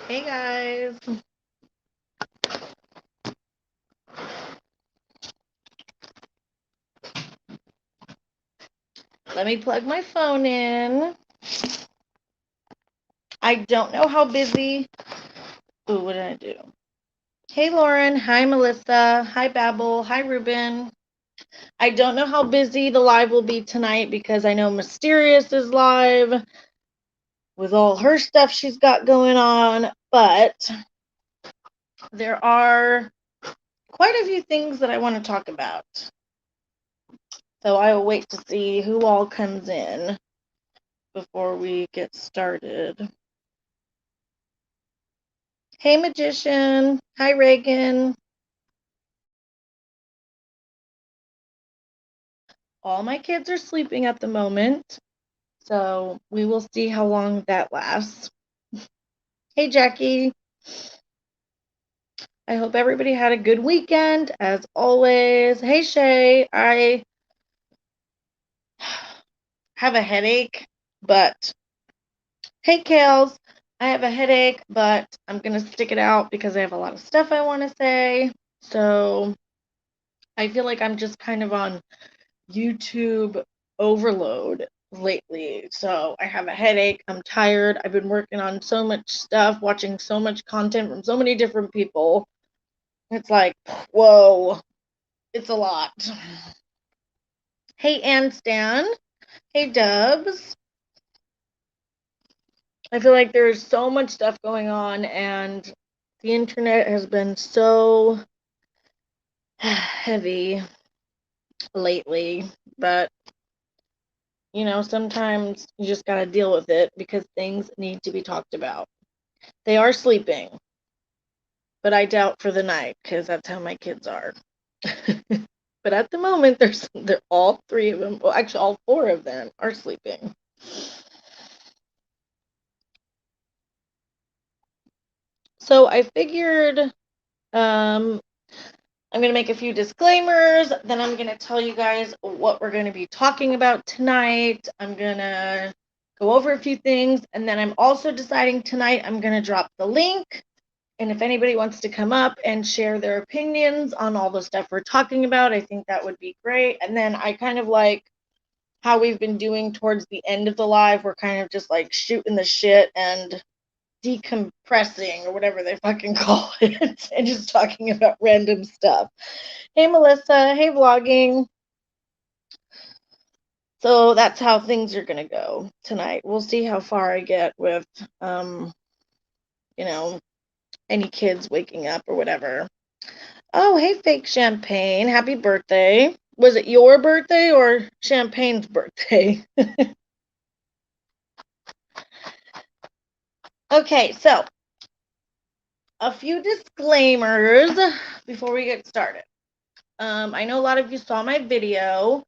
Hey guys. Let me plug my phone in. I don't know how busy. Ooh, what did I do? Hey Lauren. Hi Melissa. Hi Babel. Hi Ruben. I don't know how busy the live will be tonight because I know Mysterious is live with all her stuff she's got going on, but there are quite a few things that I want to talk about. So I will wait to see who all comes in before we get started. Hey, Magician. Hi, Reagan. All my kids are sleeping at the moment, so we will see how long that lasts. Hey, Jackie. I hope everybody had a good weekend, as always. Hey, Shay. I have a headache, but hey, Kales. I have a headache, but I'm going to stick it out because I have a lot of stuff I want to say. So I feel like I'm just kind of on YouTube overload lately. So I have a headache. I'm tired. I've been working on so much stuff, watching so much content from so many different people. It's like, whoa, it's a lot. Hey, Ann Stan. Hey, Dubs. I feel like there's so much stuff going on, and the internet has been so heavy lately. But sometimes you just got to deal with it because things need to be talked about. They are sleeping, but I doubt for the night because that's how my kids are. But at the moment, they're all three of them. Well, actually, all four of them are sleeping. So I figured I'm going to make a few disclaimers. Then I'm going to tell you guys what we're going to be talking about tonight. I'm going to go over a few things. And then I'm also deciding tonight I'm going to drop the link. And if anybody wants to come up and share their opinions on all the stuff we're talking about, I think that would be great. And then I kind of like how we've been doing towards the end of the live. We're kind of just like shooting the shit and decompressing or whatever they fucking call it and just talking about random stuff. Hey, Melissa. Hey, vlogging. So that's how things are going to go tonight. We'll see how far I get with, you know, any kids waking up or whatever. Oh, hey, fake champagne. Happy birthday. Was it your birthday or Champagne's birthday? Okay, so a few disclaimers before we get started. I know a lot of you saw my video,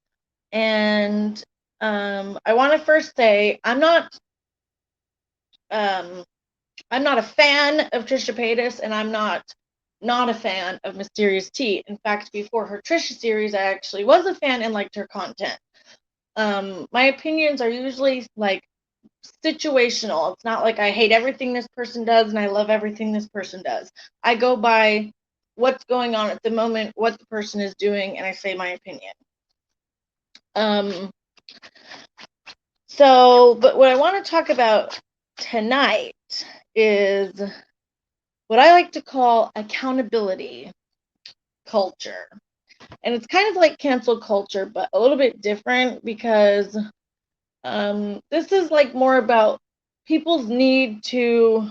and I want to first say um, I'm not a fan of Trisha Paytas, and I'm not a fan of Mysterious Tea. In fact, before her Trisha series, I actually was a fan and liked her content. My opinions are usually like situational. It's not like I hate everything this person does and I love everything this person does. I go by what's going on at the moment, what the person is doing, and I say my opinion. But what I want to talk about tonight is what I like to call accountability culture. And it's kind of like cancel culture, but a little bit different because this is like more about people's need to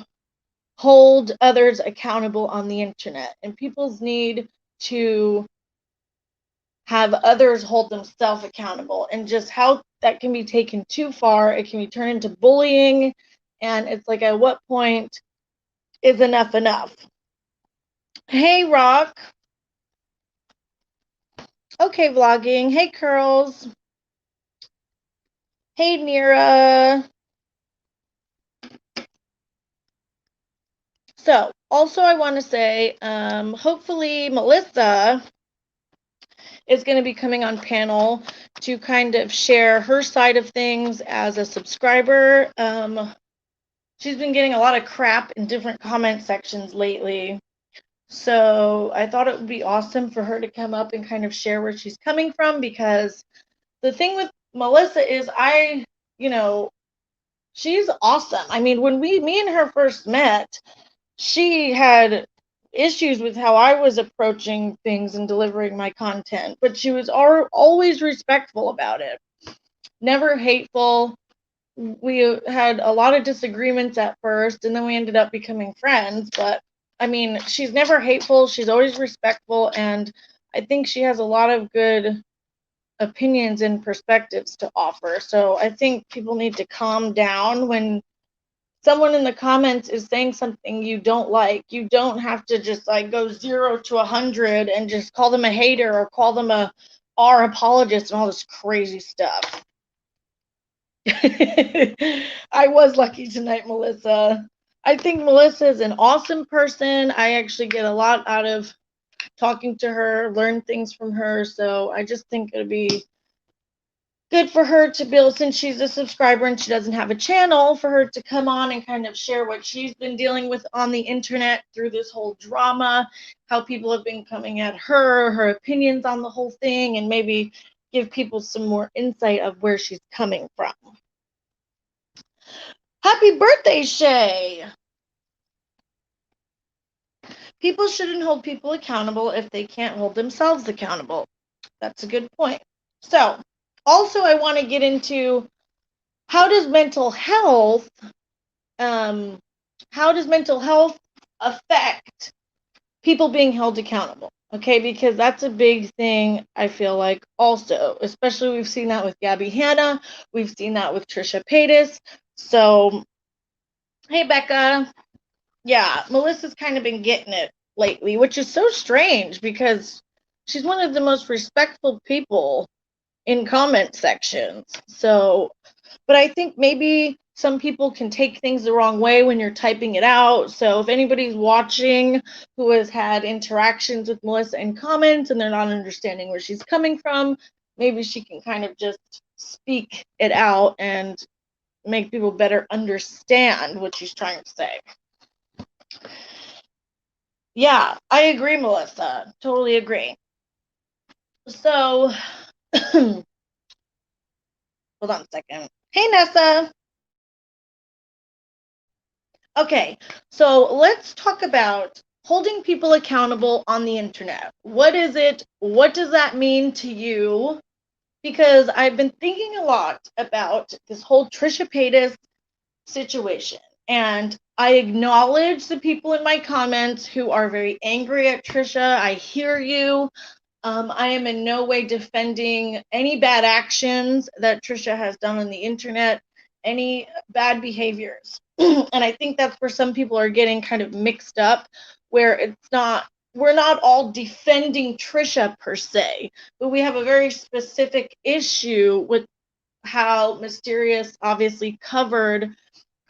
hold others accountable on the internet and people's need to have others hold themselves accountable, and just how that can be taken too far. It can be turned into bullying, and it's like, at what point is enough enough? Hey, Rock. Okay, vlogging. Hey, Curls. Hey, Nira. So, also, I want to say, hopefully, Melissa is going to be coming on panel to kind of share her side of things as a subscriber. she's been getting a lot of crap in different comment sections lately. So I thought it would be awesome for her to come up and kind of share where she's coming from, because the thing with Melissa is she's awesome. I mean, when me and her first met, she had issues with how I was approaching things and delivering my content, but she was always respectful about it, never hateful. We had a lot of disagreements at first, and then we ended up becoming friends. But I mean, she's never hateful. She's always respectful, and I think she has a lot of good opinions and perspectives to offer. So I think people need to calm down when someone in the comments is saying something you don't like. You don't have to just like go 0 to 100 and just call them a hater or call them a R apologist and all this crazy stuff. I was lucky tonight, Melissa. I think Melissa is an awesome person. I actually get a lot out of talking to her, learn things from her. So I just think it'd be good for her to build, since she's a subscriber and she doesn't have a channel, for her to come on and kind of share what she's been dealing with on the internet through this whole drama, how people have been coming at her opinions on the whole thing, and maybe give people some more insight of where she's coming from. Happy birthday, Shay! People shouldn't hold people accountable if they can't hold themselves accountable. That's a good point. So, also I want to get into how does mental health affect people being held accountable? Okay, because that's a big thing, I feel like, also. Especially we've seen that with Gabby Hanna. We've seen that with Trisha Paytas. So, hey, Becca. Yeah, Melissa's kind of been getting it lately, which is so strange because she's one of the most respectful people in comment sections. So, but I think maybe some people can take things the wrong way when you're typing it out. So if anybody's watching who has had interactions with Melissa in comments and they're not understanding where she's coming from, maybe she can kind of just speak it out and make people better understand what she's trying to say. Yeah, I agree, Melissa. Totally agree. So, hold on a second. Hey, Nessa. Okay, so let's talk about holding people accountable on the internet. What is it? What does that mean to you? Because I've been thinking a lot about this whole Trisha Paytas situation, and I acknowledge the people in my comments who are very angry at Trisha. I hear you. I am in no way defending any bad actions that Trisha has done on the internet, any bad behaviors. And I think that's where some people are getting kind of mixed up, where we're not all defending Trisha per se, but we have a very specific issue with how Mysterious obviously covered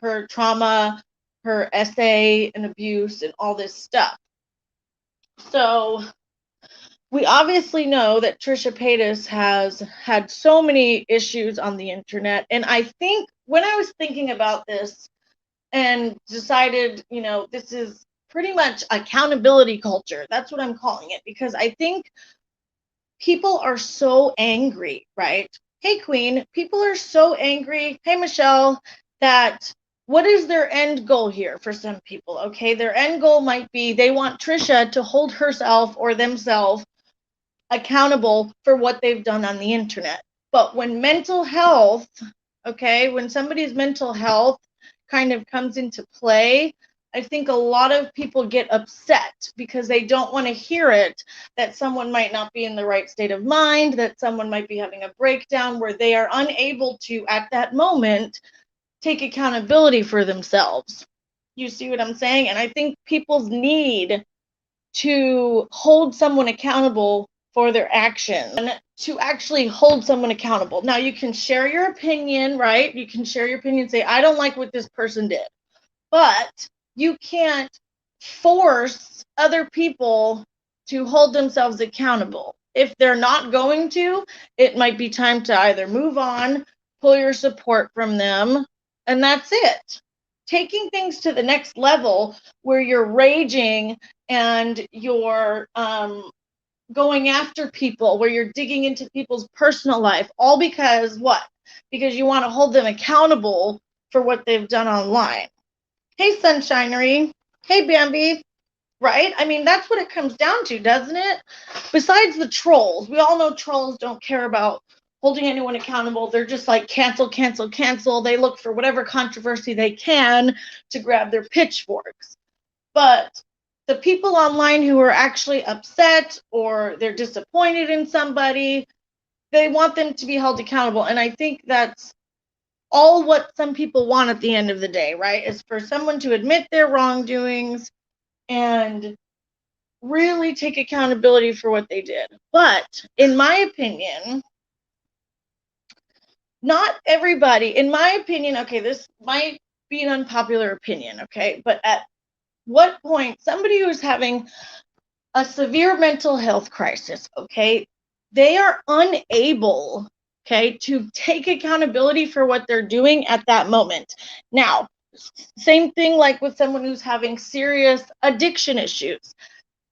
her trauma, her essay and abuse and all this stuff. So we obviously know that Trisha Paytas has had so many issues on the internet. And I think when I was thinking about this and decided, this is pretty much accountability culture. That's what I'm calling it, because I think people are so angry, right? Hey, Queen, people are so angry. Hey, Michelle, that what is their end goal here for some people? Okay, their end goal might be they want Trisha to hold herself or themselves accountable for what they've done on the internet. But when mental health, when somebody's mental health kind of comes into play, I think a lot of people get upset because they don't want to hear it, that someone might not be in the right state of mind, that someone might be having a breakdown where they are unable to, at that moment, take accountability for themselves. You see what I'm saying? And I think people's need to hold someone accountable for their actions and to actually hold someone accountable. Now, you can share your opinion, right? You can share your opinion, say, I don't like what this person did. But you can't force other people to hold themselves accountable. If they're not going to, it might be time to either move on, pull your support from them, and that's it. taking things to the next level where you're raging and you're going after people, where you're digging into people's personal life, all because what? Because you want to hold them accountable for what they've done online. Hey, Sunshinery. Hey, Bambi. Right? I mean, that's what it comes down to, doesn't it? Besides the trolls, we all know trolls don't care about holding anyone accountable. They're just like cancel, cancel, cancel. They look for whatever controversy they can to grab their pitchforks. But the people online who are actually upset or they're disappointed in somebody, they want them to be held accountable. And I think that's all what some people want at the end of the day, right? Is for someone to admit their wrongdoings and really take accountability for what they did. But in my opinion, not everybody, in my opinion, okay, this might be an unpopular opinion, okay, but at what point somebody who's having a severe mental health crisis, okay, they are unable, okay, to take accountability for what they're doing at that moment. Now, same thing like with someone who's having serious addiction issues.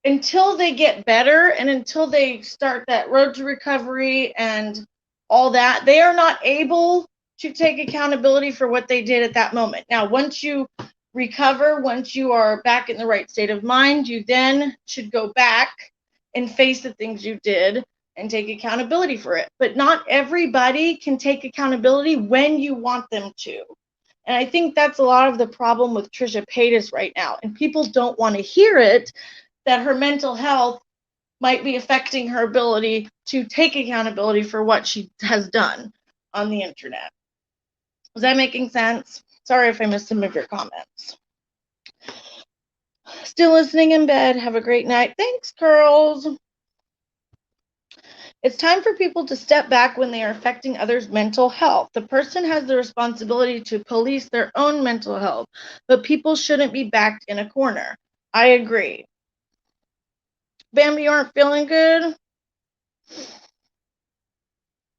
Until they get better and until they start that road to recovery and all that, they are not able to take accountability for what they did at that moment. Now, once you recover, once you are back in the right state of mind, you then should go back and face the things you did and take accountability for it. But not everybody can take accountability when you want them to. And I think that's a lot of the problem with Trisha Paytas right now. And people don't want to hear it, that her mental health might be affecting her ability to take accountability for what she has done on the internet. Is that making sense? Sorry if I missed some of your comments. Still listening in bed. Have a great night. Thanks, girls. It's time for people to step back when they are affecting others' mental health. The person has the responsibility to police their own mental health, but people shouldn't be backed in a corner. I agree. Bambi, you aren't feeling good?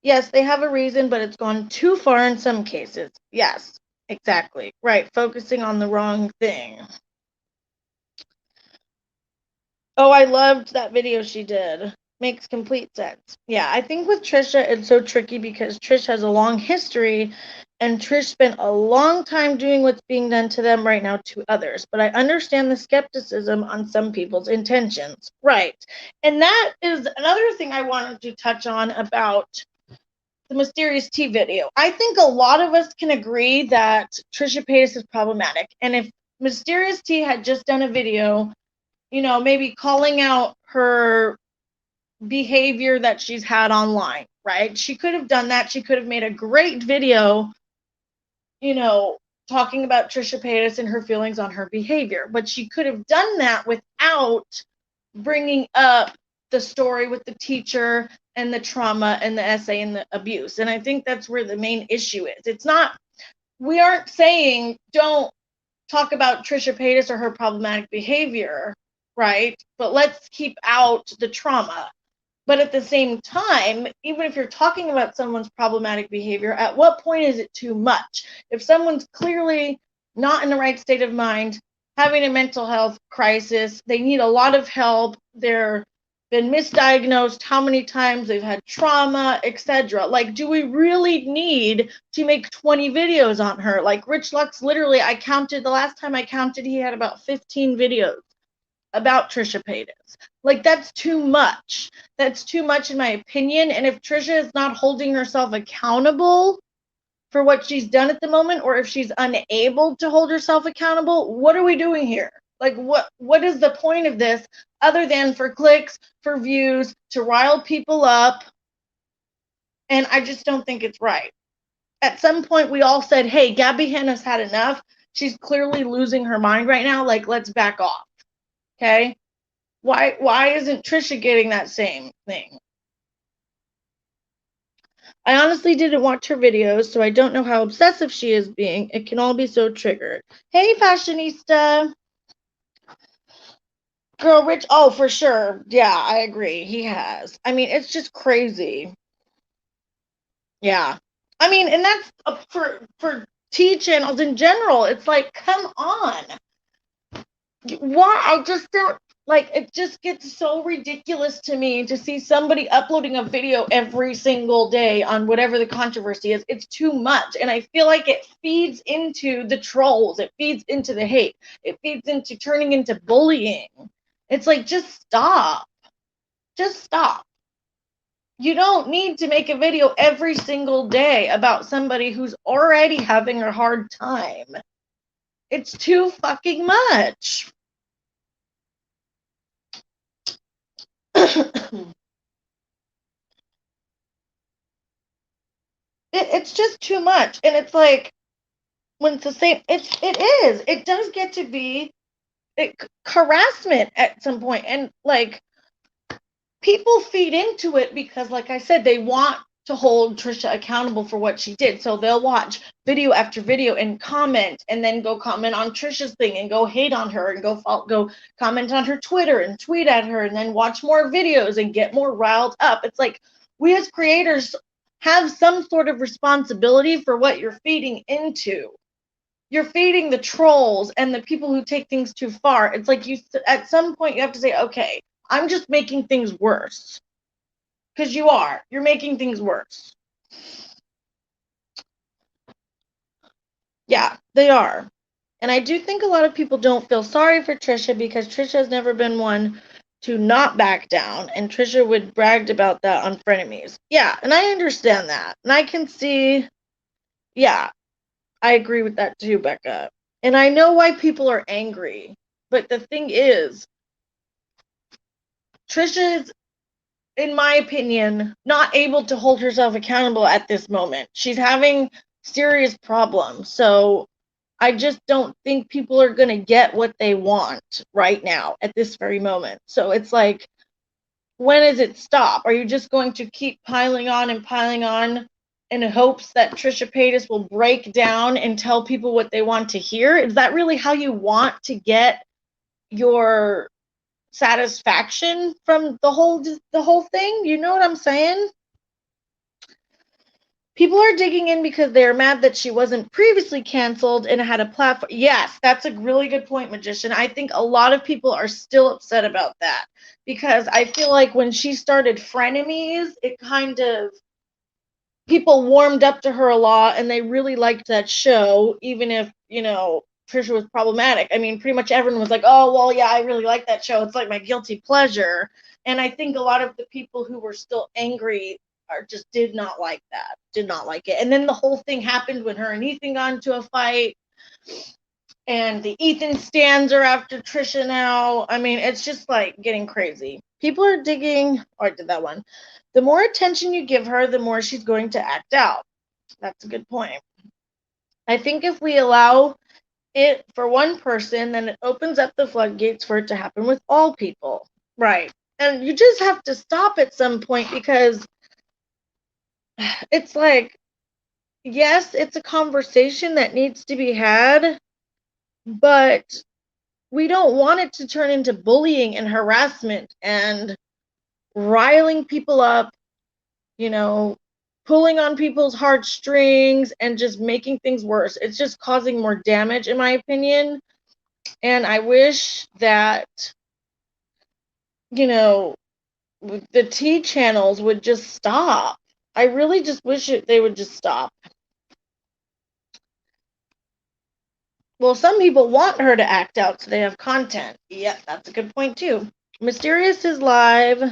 Yes, they have a reason, but it's gone too far in some cases. Yes, exactly. Right, focusing on the wrong thing. Oh, I loved that video she did. Makes complete sense. Yeah, I think with Trisha, it's so tricky because Trish has a long history and Trish spent a long time doing what's being done to them right now to others. But I understand the skepticism on some people's intentions. Right. And that is another thing I wanted to touch on about the Mysterious Tea video. I think a lot of us can agree that Trisha Paytas is problematic. And if Mysterious Tea had just done a video, you know, maybe calling out her behavior that she's had online, right? She could have done that. She could have made a great video, you know, talking about Trisha Paytas and her feelings on her behavior. But she could have done that without bringing up the story with the teacher and the trauma and the essay and the abuse. And I think that's where the main issue is. It's not, we aren't saying don't talk about Trisha Paytas or her problematic behavior, right? But let's keep out the trauma. But at the same time, even if you're talking about someone's problematic behavior, at what point is it too much? If someone's clearly not in the right state of mind, having a mental health crisis, they need a lot of help, they're been misdiagnosed, how many times they've had trauma, etc. Like, do we really need to make 20 videos on her? Like Rich Lux, literally, I counted, the last time I counted, he had about 15 videos about Trisha Paytas. Like, that's too much. That's too much in my opinion. And if Trisha is not holding herself accountable for what she's done at the moment, or if she's unable to hold herself accountable, what are we doing here? Like, what is the point of this other than for clicks, for views, to rile people up? And I just don't think it's right. At some point, we all said, hey, Gabby Hanna's had enough. She's clearly losing her mind right now. Like, let's back off. Okay? Why isn't Trisha getting that same thing? I honestly didn't watch her videos, so I don't know how obsessive she is being. It can all be so triggered. Hey, fashionista. Girl, Rich, oh, for sure. Yeah, I agree. He has. I mean, it's just crazy. Yeah. I mean, and that's for tea channels in general. It's like, come on. Why? I just don't like it. Just gets so ridiculous to me to see somebody uploading a video every single day on whatever the controversy is. It's too much, and I feel like it feeds into the trolls. It feeds into the hate. It feeds into turning into bullying. It's like, just stop. Just stop. You don't need to make a video every single day about somebody who's already having a hard time. It's too fucking much. It's just too much. And it's like, when it's the same, it does get to be harassment at some point. And like, people feed into it because, like I said, they want to hold Trisha accountable for what she did. So they'll watch video after video and comment, and then go comment on Trisha's thing and go hate on her and go comment on her Twitter and tweet at her, and then watch more videos and get more riled up. It's like, we as creators have some sort of responsibility for what you're feeding into. You're feeding the trolls and the people who take things too far. It's like, at some point you have to say, okay, I'm just making things worse. Because you're making things worse. Yeah, they are. And I do think a lot of people don't feel sorry for Trisha, because Trisha has never been one to not back down, and Trisha would bragged about that on Frenemies. Yeah, and I understand that. And I can see, yeah, I agree with that too, Becca. And I know why people are angry. But the thing is, Trisha is, in my opinion, not able to hold herself accountable at this moment. She's having serious problems. So I just don't think people are going to get what they want right now at this very moment. So it's like, when does it stop? Are you just going to keep piling on in hopes that Trisha Paytas will break down and tell people what they want to hear? Is that really how you want to get your satisfaction from the whole thing? You know what I'm saying? People are digging in because they're mad that she wasn't previously canceled and had a platform. Yes, that's a really good point, Magician. I think a lot of people are still upset about that, because I feel like when she started Frenemies, it kind of, people warmed up to her a lot and they really liked that show, even if, Trisha was problematic. I mean, pretty much everyone was like, oh, well, yeah, I really like that show. It's like my guilty pleasure. And I think a lot of the people who were still angry did not like it. And then the whole thing happened when her and Ethan got into a fight. And the Ethan stands are after Trisha now. I mean, it's just like getting crazy. People are digging. Oh, I did that one. The more attention you give her, the more she's going to act out. That's a good point. I think if we allow it for one person, then it opens up the floodgates for it to happen with all people. Right. And you just have to stop at some point, because it's like, yes, it's a conversation that needs to be had, but we don't want it to turn into bullying and harassment and riling people up, pulling on people's heartstrings and just making things worse. It's just causing more damage, in my opinion. And I wish that, the T channels would just stop. I really just wish they would just stop. Well, some people want her to act out so they have content. Yep, that's a good point too. Mysterious is live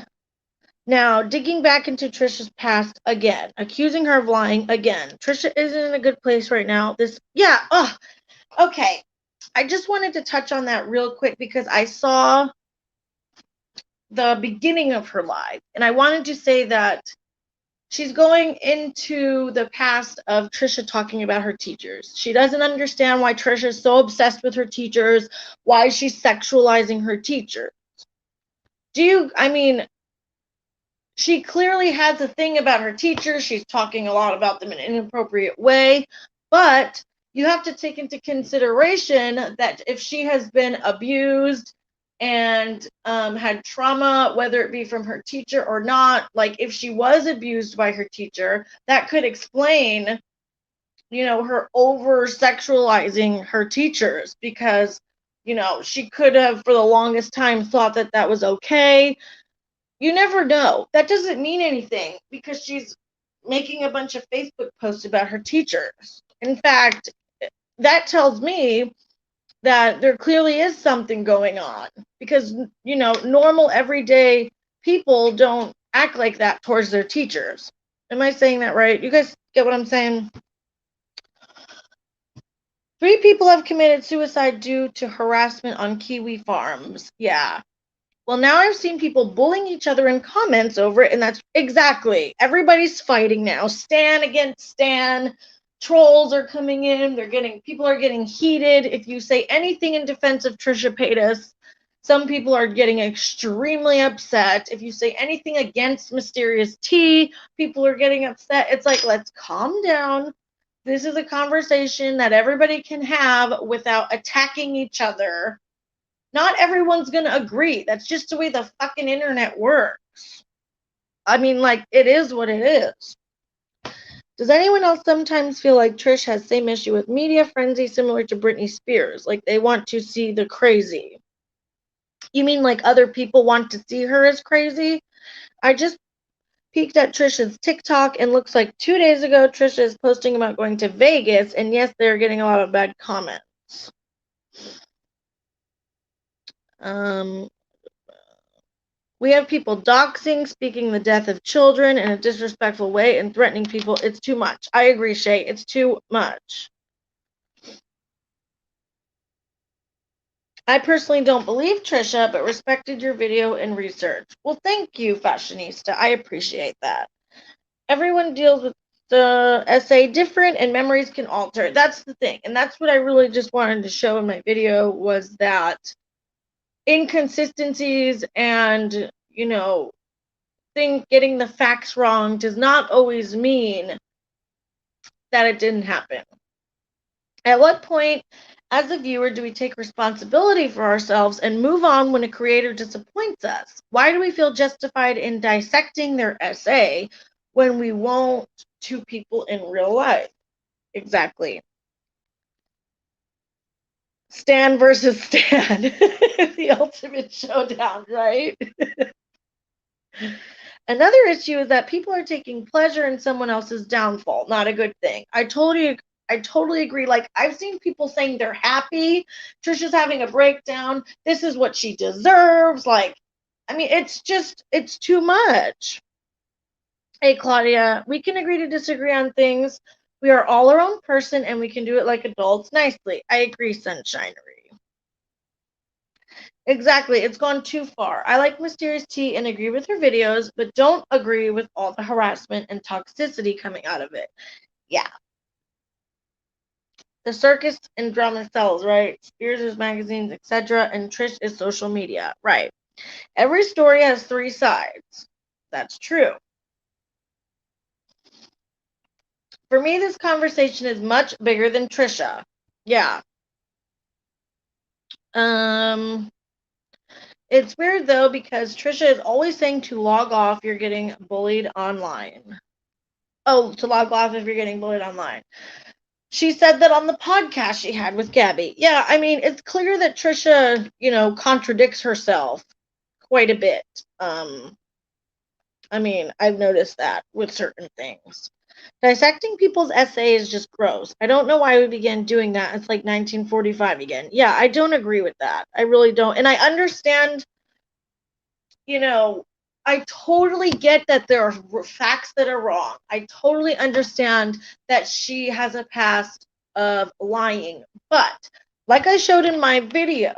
now, digging back into Trisha's past again, accusing her of lying again. Trisha isn't in a good place right now. Okay. I just wanted to touch on that real quick, because I saw the beginning of her live, and I wanted to say that she's going into the past of Trisha talking about her teachers. She doesn't understand why Trisha is so obsessed with her teachers, why she's sexualizing her teachers. She clearly has a thing about her teachers. She's talking a lot about them in an inappropriate way, but you have to take into consideration that if she has been abused and had trauma, whether it be from her teacher or not, like if she was abused by her teacher, that could explain her over sexualizing her teachers because, she could have for the longest time thought that that was okay. You never know. That doesn't mean anything because she's making a bunch of Facebook posts about her teachers. In fact, that tells me that there clearly is something going on because, normal everyday people don't act like that towards their teachers. Am I saying that right? You guys get what I'm saying? 3 people have committed suicide due to harassment on kiwi farms. Yeah. Well, now I've seen people bullying each other in comments over it, and that's exactly. Everybody's fighting now. Stan against Stan. Trolls are coming in. People are getting heated. If you say anything in defense of Trisha Paytas, some people are getting extremely upset. If you say anything against Mysterious T, people are getting upset. It's like, let's calm down. This is a conversation that everybody can have without attacking each other. Not everyone's going to agree. That's just the way the fucking internet works. I mean, like, it is what it is. Does anyone else sometimes feel like Trish has same issue with media frenzy similar to Britney Spears? Like, they want to see the crazy. You mean like other people want to see her as crazy? I just peeked at Trisha's TikTok and looks like 2 days ago Trisha is posting about going to Vegas, and yes, they're getting a lot of bad comments. We have people doxing, speaking the death of children in a disrespectful way, and threatening people. It's too much. I agree, Shay. It's too much. I personally don't believe Trisha, but respected your video and research. Well, thank you, Fashionista. I appreciate that. Everyone deals with the essay different, and memories can alter. That's the thing, and that's what I really just wanted to show in my video was that inconsistencies and, getting the facts wrong does not always mean that it didn't happen. At what point, as a viewer, do we take responsibility for ourselves and move on when a creator disappoints us? Why do we feel justified in dissecting their essay when we won't to people in real life? Exactly. Stan versus Stan. The ultimate showdown, right? Another issue is that people are taking pleasure in someone else's downfall. Not a good thing. I totally agree. Like, I've seen people saying they're happy. Trisha's having a breakdown. This is what she deserves. Like, I mean, it's too much. Hey, Claudia, we can agree to disagree on things. We are all our own person, and we can do it like adults nicely. I agree, Sunshinery. Exactly. It's gone too far. I like Mysterious T and agree with her videos, but don't agree with all the harassment and toxicity coming out of it. Yeah. The circus and drama sells, right? Spears is magazines, etc., and Trish is social media, right? Every story has 3 sides. That's true. For me, this conversation is much bigger than Trisha. Yeah. It's weird though because Trisha is always saying to log off. You're getting bullied online. Oh, to log off if you're getting bullied online. She said that on the podcast she had with Gabby. Yeah, I mean, it's clear that Trisha, contradicts herself quite a bit. I mean, I've noticed that with certain things. Dissecting people's essay is just gross. I don't know why we began doing that. It's like 1945 again. Yeah, I don't agree with that. I really don't. And I understand, I totally get that there are facts that are wrong. I totally understand that she has a past of lying. But like I showed in my video,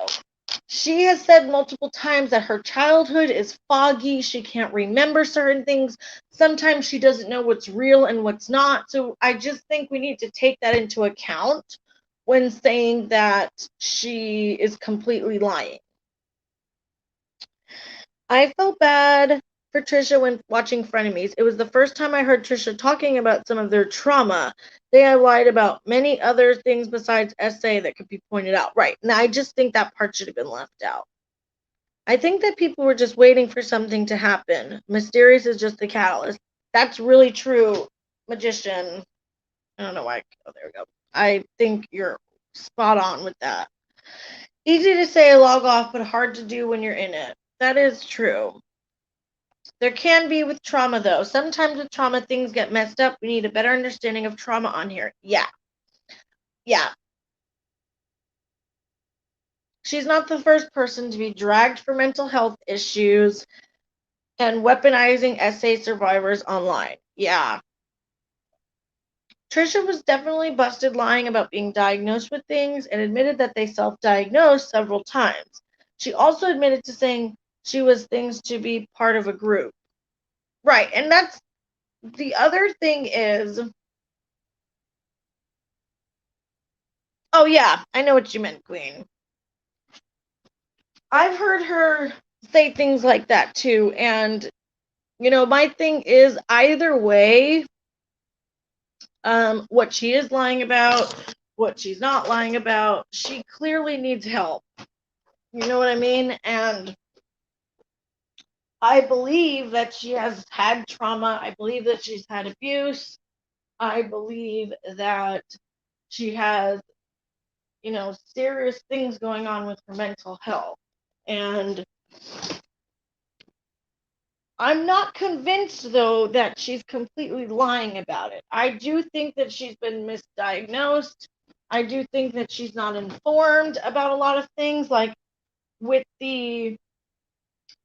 she has said multiple times that her childhood is foggy. She can't remember certain things. Sometimes she doesn't know what's real and what's not. So I just think we need to take that into account when saying that she is completely lying. I felt bad for Trisha when watching Frenemies. It was the first time I heard Trisha talking about some of their trauma. They have lied about many other things besides essay that could be pointed out. Right. And I just think that part should have been left out. I think that people were just waiting for something to happen. Mysterious is just the catalyst. That's really true, Magician. I don't know why. Oh, there we go. I think you're spot on with that. Easy to say log off, but hard to do when you're in it. That is true. There can be with trauma, though. Sometimes with trauma, things get messed up. We need a better understanding of trauma on here. Yeah. Yeah. She's not the first person to be dragged for mental health issues and weaponizing SA survivors online. Yeah. Trisha was definitely busted lying about being diagnosed with things and admitted that they self-diagnosed several times. She also admitted to saying she was things to be part of a group. Right, and that's the other thing is, oh yeah, I know what you meant, Queen. I've heard her say things like that too, and my thing is either way, what she is lying about, what she's not lying about, she clearly needs help. You know what I mean? And I believe that she has had trauma. I believe that she's had abuse. I believe that she has, serious things going on with her mental health. And I'm not convinced, though, that she's completely lying about it. I do think that she's been misdiagnosed. I do think that she's not informed about a lot of things, like with the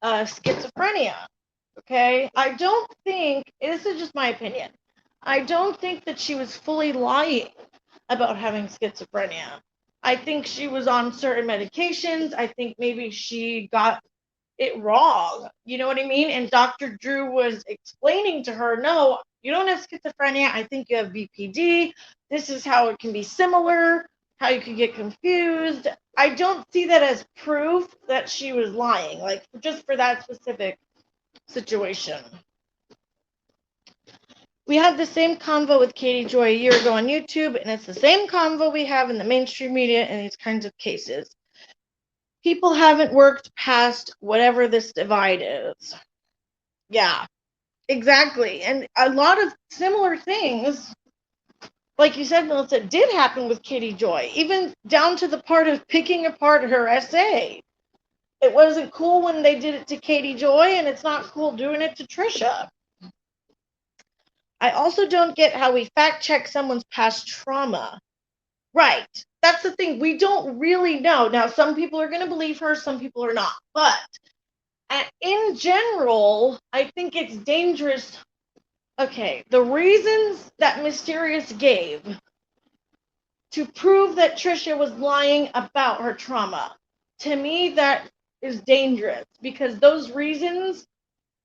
schizophrenia. Okay? I don't think, this is just my opinion, I don't think that she was fully lying about having schizophrenia. I think she was on certain medications. I think maybe she got it wrong. You know what I mean? And Dr. Drew was explaining to her, no, you don't have schizophrenia. I think you have BPD. This is how it can be similar, how you can get confused. I don't see that as proof that she was lying, like just for that specific situation. We had the same convo with Katie Joy a year ago on YouTube, and it's the same convo we have in the mainstream media in these kinds of cases. People haven't worked past whatever this divide is. Yeah, exactly. And a lot of similar things, like you said, Melissa, did happen with Katie Joy, even down to the part of picking apart her essay. It wasn't cool when they did it to Katie Joy, and it's not cool doing it to Trisha. I also don't get how we fact check someone's past trauma. Right. That's the thing. We don't really know. Now, some people are going to believe her, some people are not. But in general, I think it's dangerous. Okay, the reasons that Mysterious gave to prove that Trisha was lying about her trauma, to me, that is dangerous because those reasons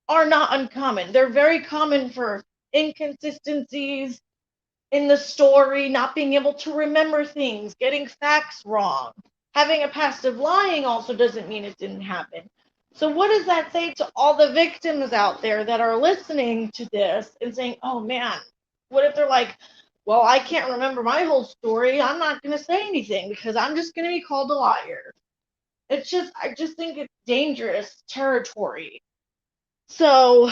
are not uncommon. They're very common for inconsistencies in the story, not being able to remember things, getting facts wrong. Having a past of lying also doesn't mean it didn't happen. So what does that say to all the victims out there that are listening to this and saying, oh man, what if they're like, well, I can't remember my whole story. I'm not going to say anything because I'm just going to be called a liar. I just think it's dangerous territory. So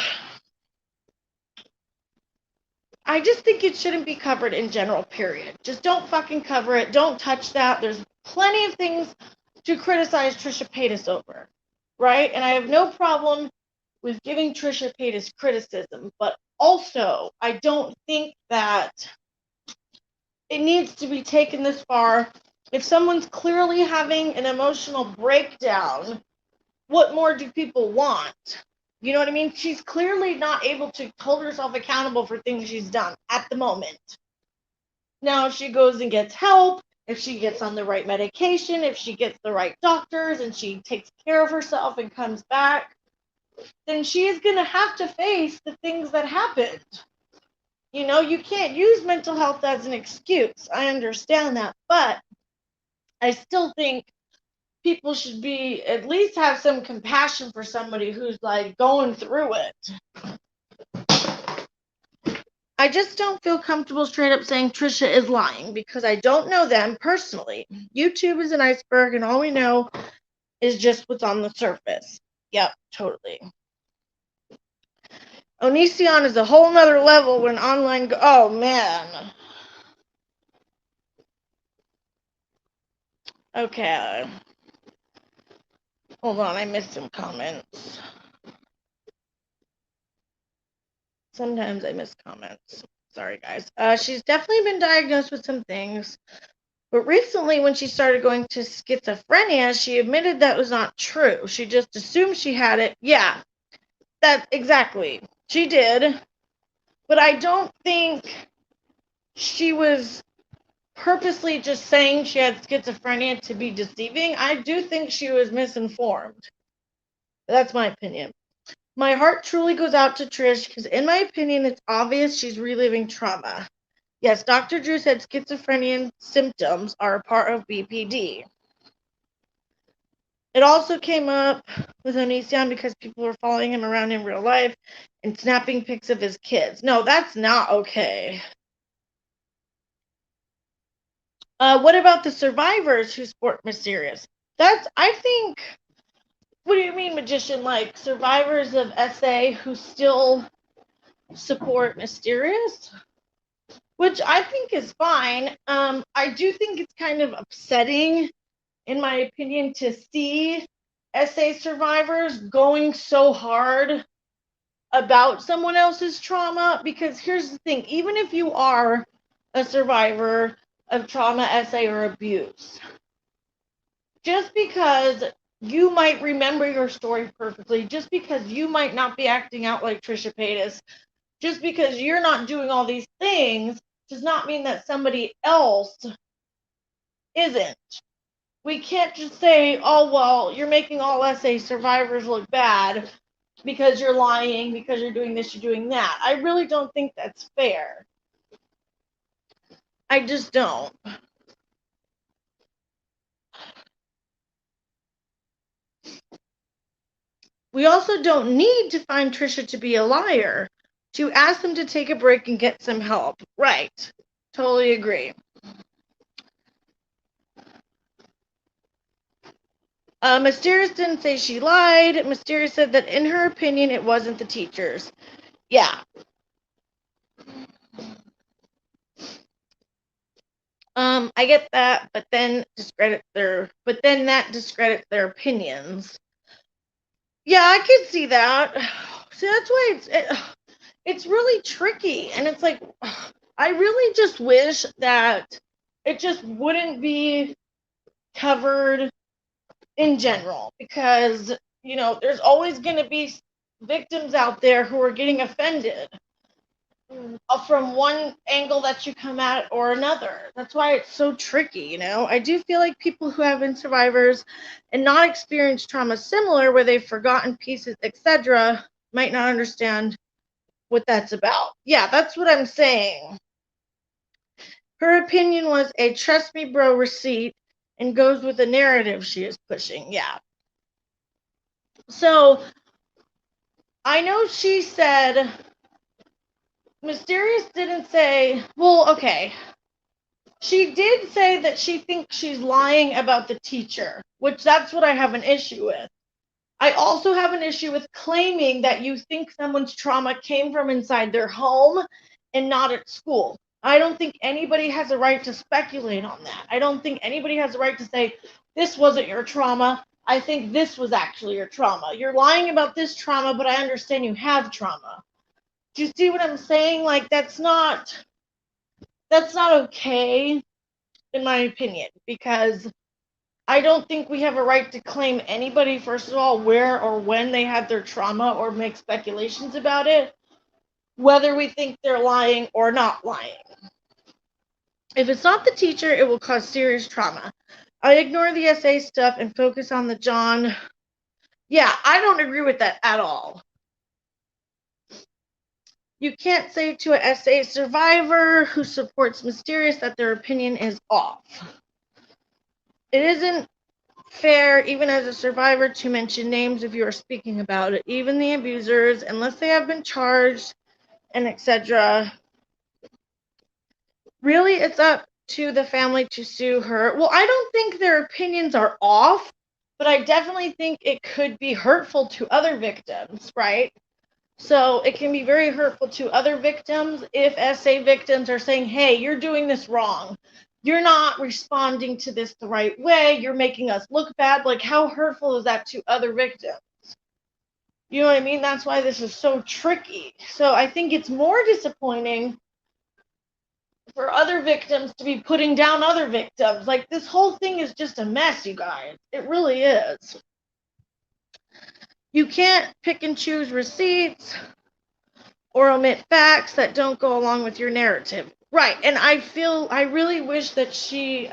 I just think it shouldn't be covered in general, period. Just don't fucking cover it. Don't touch that. There's plenty of things to criticize Trisha Paytas over, right? And I have no problem with giving Trisha Paytas criticism, but also I don't think that it needs to be taken this far. If someone's clearly having an emotional breakdown, what more do people want? You know what I mean? She's clearly not able to hold herself accountable for things she's done at the moment. Now, if she goes and gets help, if she gets on the right medication, if she gets the right doctors and she takes care of herself and comes back, then she is going to have to face the things that happened. You can't use mental health as an excuse. I understand that, but I still think people should be at least have some compassion for somebody who's like going through it. I just don't feel comfortable straight up saying Trisha is lying because I don't know them personally. YouTube is an iceberg and all we know is just what's on the surface. Yep, totally. Onision is a whole nother level when online oh man. Okay. Hold on, I missed some comments. Sometimes I miss comments. Sorry, guys. She's definitely been diagnosed with some things. But recently, when she started going to schizophrenia, she admitted that was not true. She just assumed she had it. Yeah, that exactly. She did. But I don't think she was purposely just saying she had schizophrenia to be deceiving. I do think she was misinformed. That's my opinion. My heart truly goes out to Trish because, in my opinion, it's obvious she's reliving trauma. Yes, Dr. Drew said schizophrenia symptoms are a part of BPD. It also came up with Onision because people were following him around in real life and snapping pics of his kids. No, that's not okay. What about the survivors who support Mysterious? I think, what do you mean, magician? Like survivors of SA who still support Mysterious? Which I think is fine. I do think it's kind of upsetting, in my opinion, to see SA survivors going so hard about someone else's trauma, because here's the thing, even if you are a survivor of trauma, SA, or abuse, just because you might remember your story perfectly, just because you might not be acting out like Trisha Paytas, just because you're not doing all these things, does not mean that somebody else isn't. We can't just say, oh, well, you're making all SA survivors look bad because you're lying, because you're doing this, you're doing that. I really don't think that's fair. I just don't. We also don't need to find Trisha to be a liar, to ask them to take a break and get some help. Right. Totally agree. Mysterious didn't say she lied. Mysterious said that in her opinion it wasn't the teachers. Yeah. I get that, but then that discredits their opinions. Yeah, I could see that. See, that's why it's really tricky, and it's like I really just wish that it just wouldn't be covered in general, because there's always going to be victims out there who are getting offended from one angle that you come at or another. That's why it's so tricky. I do feel like people who have been survivors and not experienced trauma similar, where they've forgotten pieces, etc., might not understand what that's about. Yeah, that's what I'm saying. Her opinion was a trust me bro receipt and goes with the narrative she is pushing. Yeah. So I know she said Mysterious didn't say, well, okay. She did say that she thinks she's lying about the teacher, which that's what I have an issue with. I also have an issue with claiming that you think someone's trauma came from inside their home and not at school. I don't think anybody has a right to speculate on that. I don't think anybody has a right to say, this wasn't your trauma. I think this was actually your trauma. You're lying about this trauma, but I understand you have trauma. Do you see what I'm saying? Like, that's not okay, in my opinion, because I don't think we have a right to claim anybody, first of all, where or when they had their trauma, or make speculations about it, whether we think they're lying or not lying. If it's not the teacher, it will cause serious trauma. I ignore the SA stuff and focus on the John. Yeah, I don't agree with that at all. You can't say to a SA survivor who supports Mysterious that their opinion is off. It isn't fair, even as a survivor, to mention names if you are speaking about it, even the abusers, unless they have been charged and etc. Really, it's up to the family to sue her. Well, I don't think their opinions are off, but I definitely think it could be hurtful to other victims, right? So it can be very hurtful to other victims if SA victims are saying, hey, you're doing this wrong. you're not responding to this the right way. You're making us look bad. Like, how hurtful is that to other victims? You know what I mean? That's why this is so tricky. So I think it's more disappointing for other victims to be putting down other victims. Like, this whole thing is just a mess, you guys. It really is. You can't pick and choose receipts or omit facts that don't go along with your narrative. Right. And I really wish that she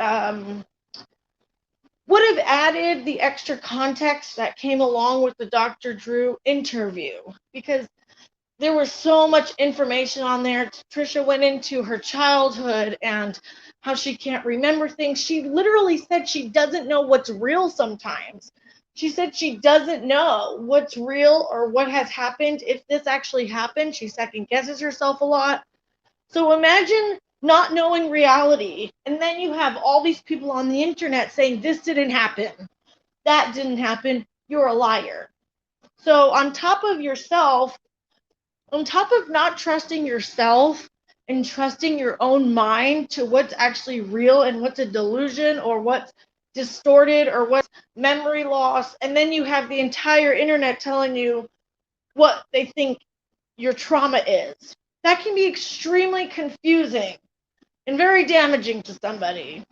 would have added the extra context that came along with the Dr. Drew interview, because there was so much information on there. Trisha went into her childhood and how she can't remember things. She literally said she doesn't know what's real sometimes. She said she doesn't know what's real or what has happened. If this actually happened, she second guesses herself a lot. So imagine not knowing reality, and then you have all these people on the internet saying this didn't happen, that didn't happen, you're a liar. So on top of yourself, on top of not trusting yourself and trusting your own mind to what's actually real and what's a delusion or what's distorted or what's memory loss, and then you have the entire internet telling you what they think your trauma is. That can be extremely confusing and very damaging to somebody.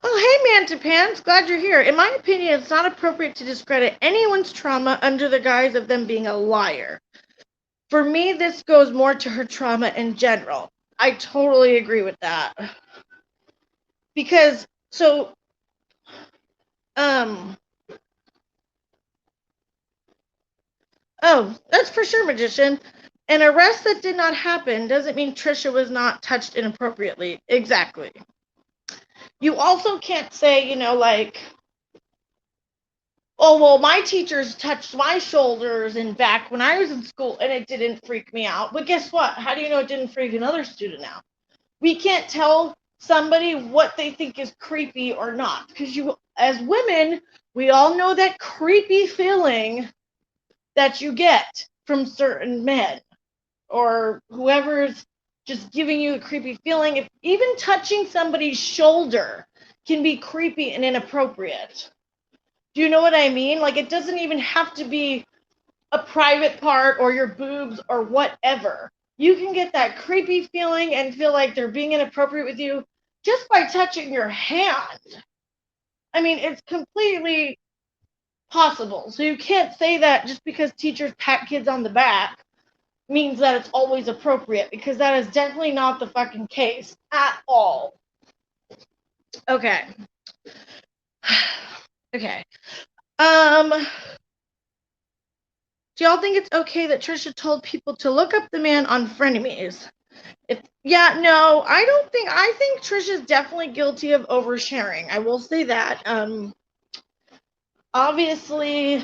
Oh, hey, Manta Pants. Glad you're here. In my opinion, it's not appropriate to discredit anyone's trauma under the guise of them being a liar. For me, this goes more to her trauma in general. I totally agree with that. Because, so, oh, that's for sure, Magician. An arrest that did not happen doesn't mean Trisha was not touched inappropriately. Exactly. You also can't say, like, oh, well, my teachers touched my shoulders and back when I was in school and it didn't freak me out. But guess what? How do you know it didn't freak another student out? We can't tell somebody what they think is creepy or not. Because as women, we all know that creepy feeling that you get from certain men or whoever's just giving you a creepy feeling. If even touching somebody's shoulder can be creepy and inappropriate. Do you know what I mean? Like, it doesn't even have to be a private part or your boobs or whatever. You can get that creepy feeling and feel like they're being inappropriate with you just by touching your hand. I mean, it's completely possible. So you can't say that just because teachers pat kids on the back means that it's always appropriate, because that is definitely not the fucking case at all. Okay. Okay. Do y'all think it's okay that Trisha told people to look up the man on Frenemies? No, I think Trisha's definitely guilty of oversharing. I will say that. Obviously,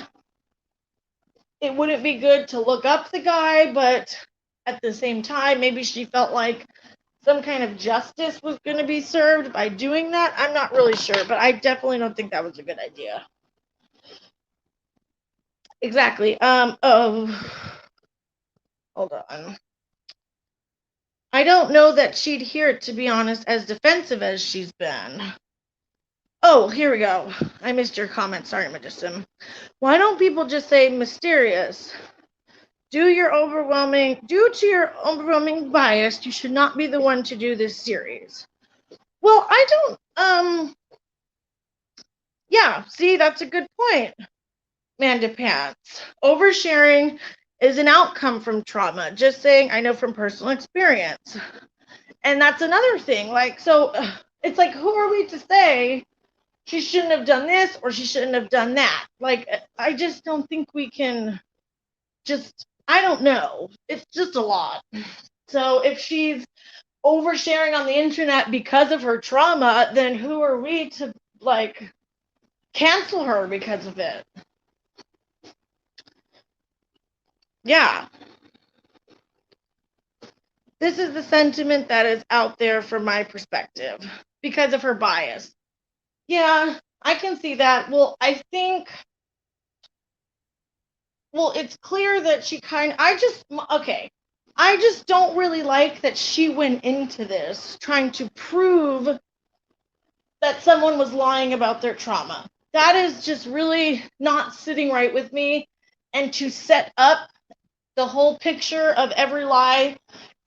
it wouldn't be good to look up the guy, but at the same time, maybe she felt like some kind of justice was going to be served by doing that. I'm not really sure, but I definitely don't think that was a good idea. Exactly. Hold on. I don't know that she'd hear it, to be honest, as defensive as she's been. Oh, here we go. I missed your comment. Sorry, Magician. Why don't people just say mysterious? Due to your overwhelming bias, you should not be the one to do this series. Well, I don't, yeah, see, that's a good point, Manda Pants. Oversharing is an outcome from trauma. Just saying, I know from personal experience. And that's another thing. Like, so it's like, who are we to say she shouldn't have done this or she shouldn't have done that? Like, I just don't think we can I don't know. It's just a lot. So if she's oversharing on the internet because of her trauma, then who are we to, like, cancel her because of it? Yeah. This is the sentiment that is out there from my perspective because of her bias. Yeah, I can see that. Well, I think, it's clear that she okay. I just don't really like that she went into this trying to prove that someone was lying about their trauma. That is just really not sitting right with me. And to set up the whole picture of every lie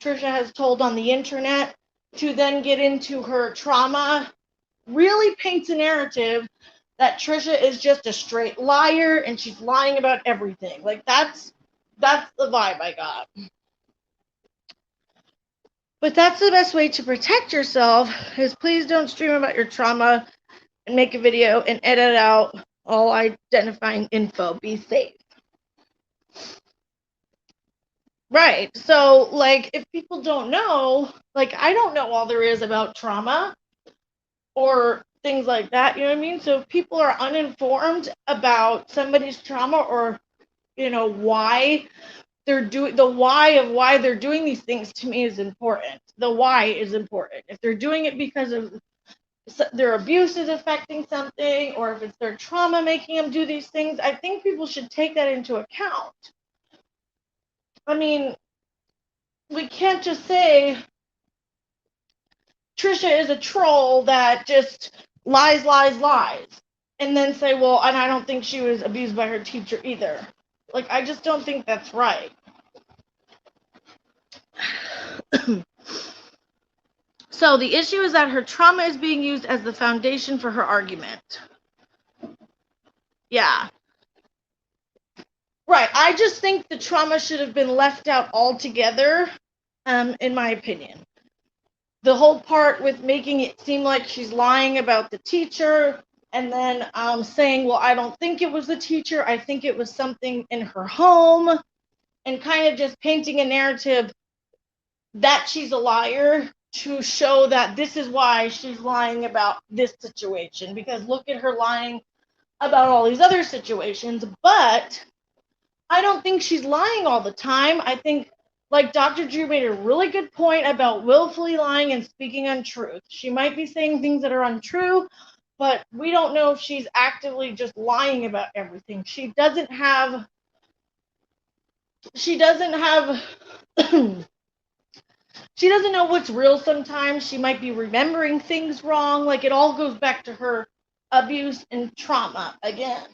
Trisha has told on the internet to then get into her trauma really paints a narrative that Trisha is just a straight liar and she's lying about everything. Like that's the vibe I got. But that's the best way to protect yourself is please don't stream about your trauma and make a video and edit out all identifying info. Be safe. Right. So, like, if people don't know, like, I don't know all there is about trauma or things like that, you know what I mean? So, if people are uninformed about somebody's trauma or, why they're doing the why of why they're doing these things to me is important. The why is important. If they're doing it because of their abuse is affecting something or if it's their trauma making them do these things, I think people should take that into account. I mean, we can't just say Trisha is a troll that just lies, and then say, well, and I don't think she was abused by her teacher either. Like, I just don't think that's right. So the issue is that her trauma is being used as the foundation for her argument. Yeah. Right. I just think the trauma should have been left out altogether, in my opinion. The whole part with making it seem like she's lying about the teacher and then saying, well, I don't think it was the teacher. I think it was something in her home, and kind of just painting a narrative that she's a liar to show that this is why she's lying about this situation, because look at her lying about all these other situations. But I don't think she's lying all the time. I think, like, Dr. Drew made a really good point about willfully lying and speaking untruth. She might be saying things that are untrue, but we don't know if she's actively just lying about everything. She doesn't have she doesn't know what's real sometimes. She might be remembering things wrong. Like, it all goes back to her abuse and trauma again.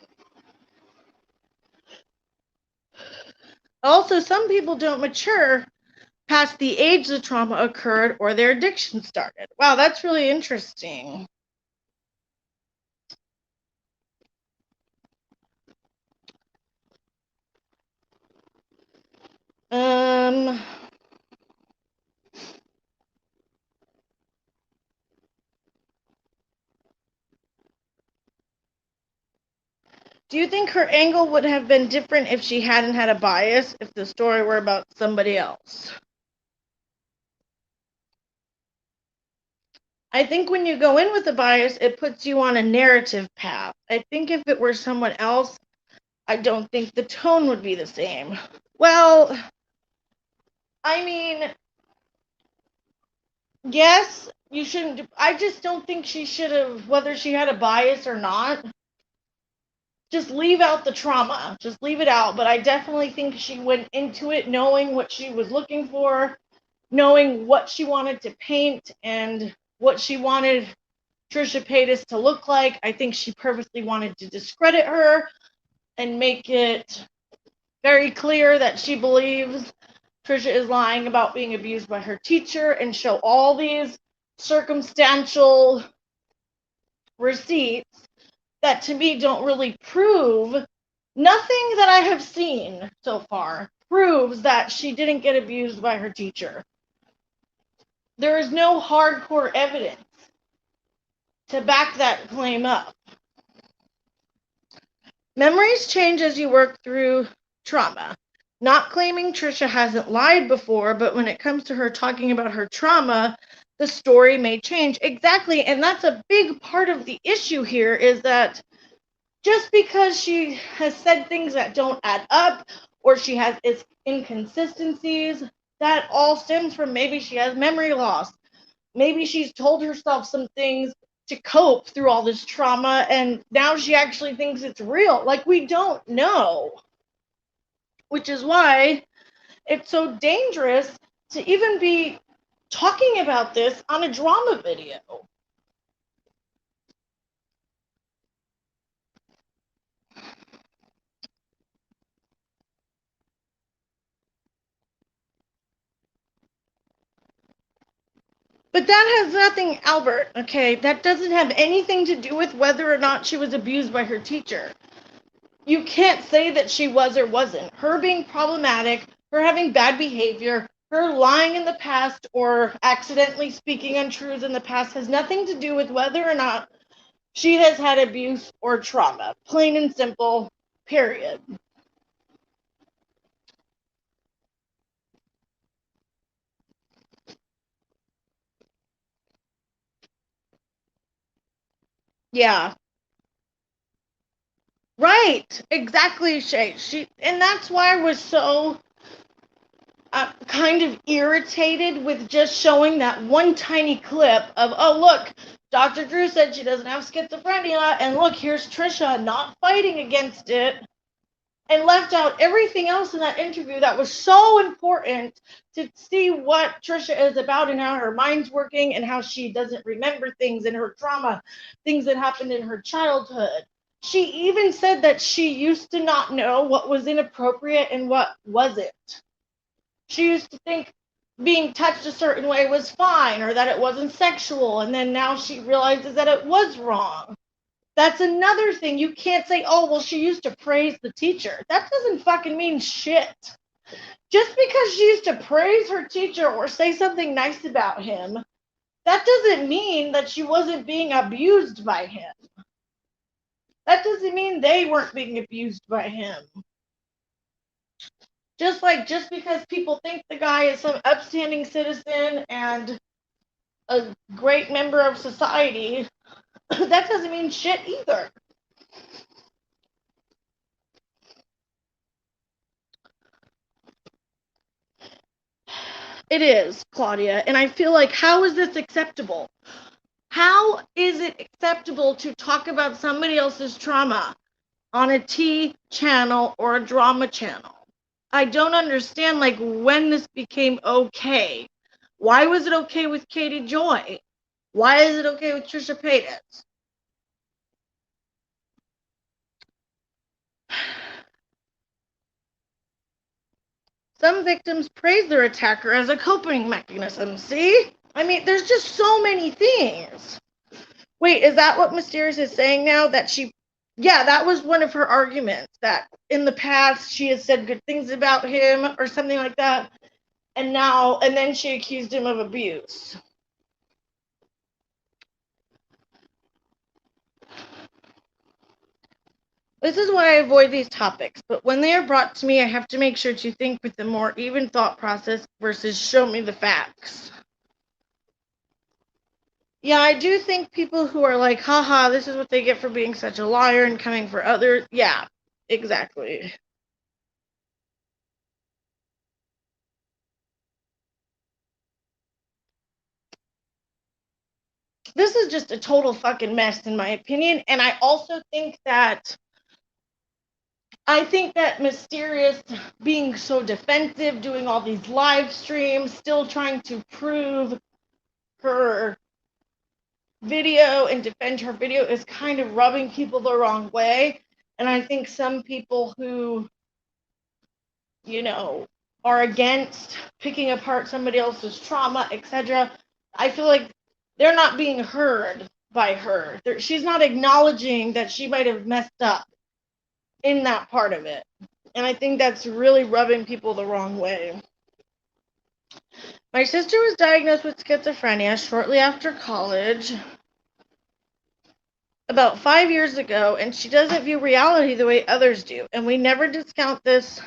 Also, some people don't mature past the age the trauma occurred or their addiction started. Wow, that's really interesting. Do you think her angle would have been different if she hadn't had a bias, if the story were about somebody else? I think when you go in with a bias, it puts you on a narrative path. I think if it were someone else, I don't think the tone would be the same. Well, I mean, yes, you shouldn't. I just don't think she should have, whether she had a bias or not, just leave out the trauma. Just leave it out. But I definitely think she went into it knowing what she was looking for, knowing what she wanted to paint and what she wanted Trisha Paytas to look like. I think she purposely wanted to discredit her and make it very clear that she believes Trisha is lying about being abused by her teacher and show all these circumstantial receipts that to me don't really prove, nothing that I have seen so far proves that she didn't get abused by her teacher. There is no hardcore evidence to back that claim up. Memories change as you work through trauma. Not claiming Trisha hasn't lied before, but when it comes to her talking about her trauma, the story may change. Exactly, and that's a big part of the issue here, is that just because she has said things that don't add up or she has inconsistencies, that all stems from maybe she has memory loss. Maybe she's told herself some things to cope through all this trauma and now she actually thinks it's real. Like, we don't know. Which is why It's so dangerous to even be talking about this on a drama video. But that has nothing, Albert, okay? That doesn't have anything to do with whether or not she was abused by her teacher. You can't say that she was or wasn't. Her being problematic, her having bad behavior, her lying in the past or accidentally speaking untruths in the past has nothing to do with whether or not she has had abuse or trauma. Plain and simple, period. Yeah. Right. Exactly, Shay. And that's why I was so kind of irritated with just showing that one tiny clip of, oh, look, Dr. Drew said she doesn't have schizophrenia, and look, here's Trisha not fighting against it, and left out everything else in that interview that was so important to see what Trisha is about and how her mind's working and how she doesn't remember things in her trauma, things that happened in her childhood. She even said that she used to not know what was inappropriate and what wasn't. She used to think being touched a certain way was fine or that it wasn't sexual, and then now she realizes that it was wrong. That's another thing. You can't say, oh, well, she used to praise the teacher. That doesn't fucking mean shit. Just because she used to praise her teacher or say something nice about him, that doesn't mean that she wasn't being abused by him. That doesn't mean they weren't being abused by him. Just because people think the guy is some upstanding citizen and a great member of society, that doesn't mean shit either. It is, Claudia, and I feel like, how is this acceptable? How is it acceptable to talk about somebody else's trauma on a T channel or a drama channel? I don't understand, like, when this became okay. Why was it okay with Katie Joy? Why is it okay with Trisha Paytas? Some victims praise their attacker as a coping mechanism. See? I mean, there's just so many things. Wait, is that what Mysterious is saying now? That she, yeah, that was one of her arguments, that in the past she has said good things about him or something like that. And then she accused him of abuse. This is why I avoid these topics, but when they are brought to me, I have to make sure to think with a more even thought process versus show me the facts. Yeah, I do think people who are like, haha, this is what they get for being such a liar and coming for others. Yeah, exactly. This is just a total fucking mess, in my opinion. And I think that Mysterious being so defensive, doing all these live streams, still trying to prove her video and defend her video is kind of rubbing people the wrong way. And I think some people who, you know, are against picking apart somebody else's trauma, etc., I feel like they're not being heard by her. She's not acknowledging that she might have messed up in that part of it. And I think that's really rubbing people the wrong way. My sister was diagnosed with schizophrenia shortly after college, about 5 years ago, and she doesn't view reality the way others do. And we never discount this.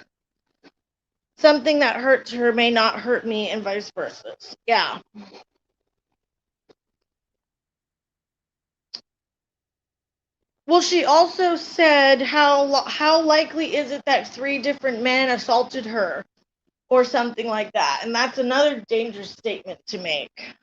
Something that hurts her may not hurt me, and vice versa. Yeah. Well, she also said, how likely is it that 3 different men assaulted her or something like that? And that's another dangerous statement to make.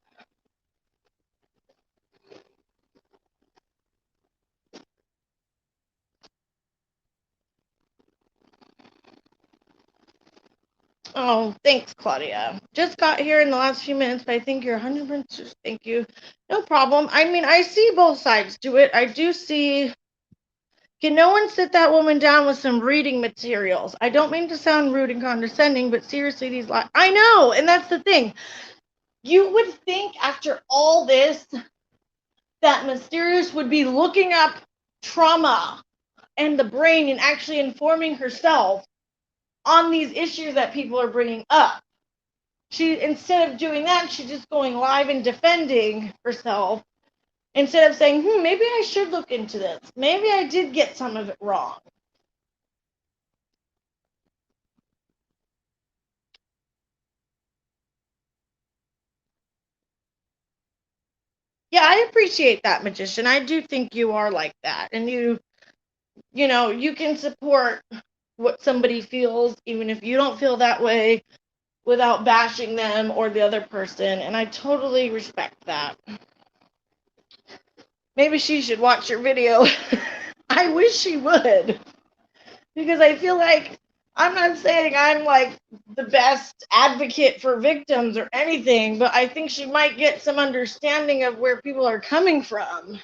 Oh, thanks, Claudia. Just got here in the last few minutes, but I think you're 100%. Thank you. No problem. I mean, I see both sides to it. I do see. Can no one sit that woman down with some reading materials? I don't mean to sound rude and condescending, but seriously, these lies. I know, and that's the thing. You would think after all this that Mysterious would be looking up trauma and the brain and actually informing herself on these issues that people are bringing up. She, instead of doing that, she's just going live and defending herself instead of saying, maybe I should look into this. Maybe I did get some of it wrong. Yeah, I appreciate that, Magician. I do think you are like that. And you can support what somebody feels, even if you don't feel that way, without bashing them or the other person. And I totally respect that. Maybe she should watch your video. I wish she would. Because I feel like I'm not saying I'm like the best advocate for victims or anything, but I think she might get some understanding of where people are coming from.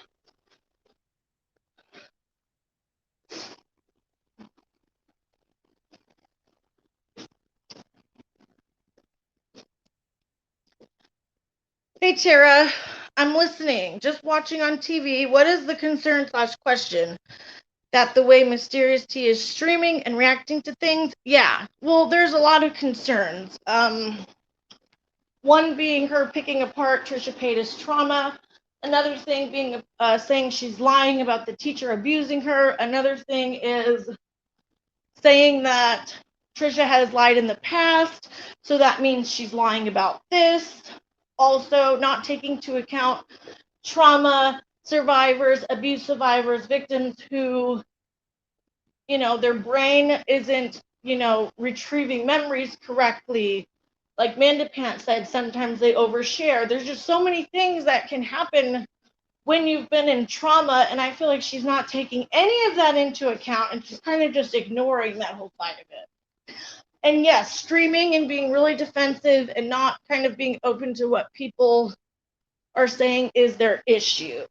Hey Tara, I'm listening. Just watching on TV. What is the concern/question? That the way Mysterious T is streaming and reacting to things? Yeah. Well, there's a lot of concerns. One being her picking apart Trisha Paytas' trauma. Another thing being saying she's lying about the teacher abusing her. Another thing is saying that Trisha has lied in the past, so that means she's lying about this. Also, not taking into account trauma survivors, abuse survivors, victims who, their brain isn't, retrieving memories correctly. Like Mandapant said, sometimes they overshare. There's just so many things that can happen when you've been in trauma, and I feel like she's not taking any of that into account, and she's kind of just ignoring that whole side of it. And yes, streaming and being really defensive and not kind of being open to what people are saying is their issue.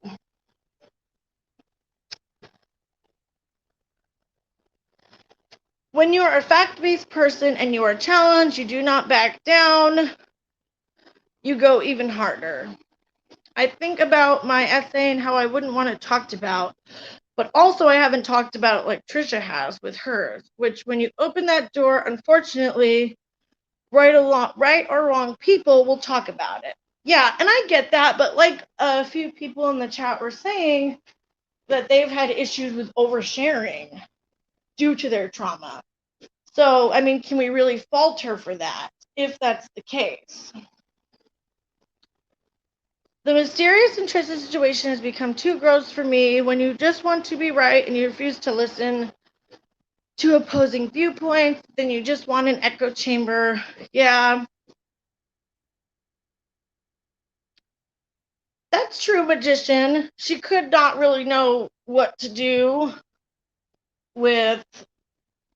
When you are a fact-based person and you are challenged, you do not back down. You go even harder. I think about my essay and how I wouldn't want it talked about, but also I haven't talked about it like Trisha has with hers, which when you open that door, unfortunately, right or wrong people will talk about it. Yeah, and I get that, but like a few people in the chat were saying that they've had issues with oversharing due to their trauma. So, I mean, can we really fault her for that if that's the case? The Mysterious and Trisha situation has become too gross for me. When you just want to be right and you refuse to listen to opposing viewpoints, then you just want an echo chamber. Yeah. That's true, Magician. She could not really know what to do with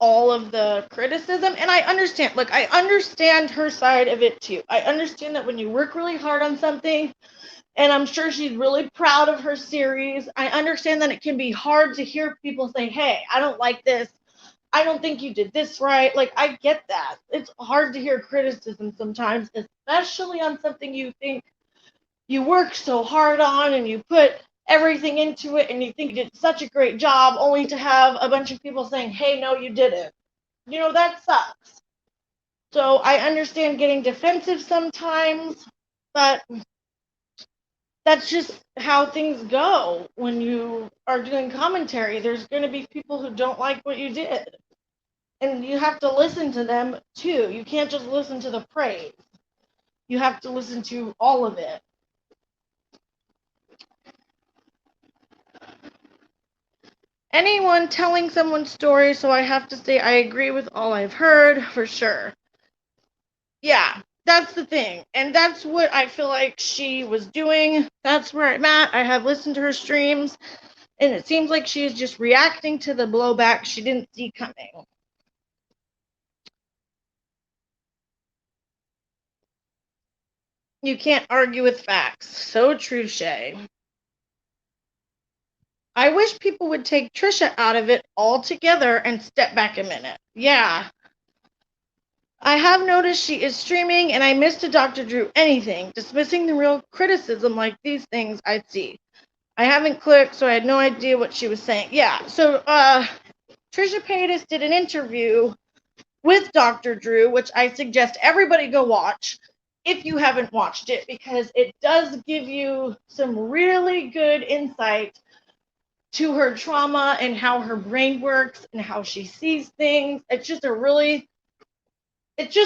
all of the criticism. And I understand, look, I understand her side of it too. I understand that when you work really hard on something, and I'm sure she's really proud of her series, I understand that it can be hard to hear people say, hey, I don't like this. I don't think you did this right. Like, I get that. It's hard to hear criticism sometimes, especially on something you think you work so hard on and you put everything into it and you think you did such a great job, only to have a bunch of people saying, hey, no, you didn't. That sucks. So I understand getting defensive sometimes, but that's just how things go when you are doing commentary. There's going to be people who don't like what you did. And you have to listen to them too. You can't just listen to the praise. You have to listen to all of it. Anyone telling someone's story, so I have to say I agree with all I've heard, for sure. Yeah, that's the thing. And that's what I feel like she was doing. That's where I'm at. I have listened to her streams, and it seems like she is just reacting to the blowback she didn't see coming. You can't argue with facts. So true, Shay. I wish people would take Trisha out of it altogether and step back a minute. Yeah. I have noticed she is streaming, and I missed a Dr. Drew anything, dismissing the real criticism like these things I see. I haven't clicked, so I had no idea what she was saying. Yeah, so Trisha Paytas did an interview with Dr. Drew, which I suggest everybody go watch if you haven't watched it, because it does give you some really good insight to her trauma and how her brain works and how she sees things. It's just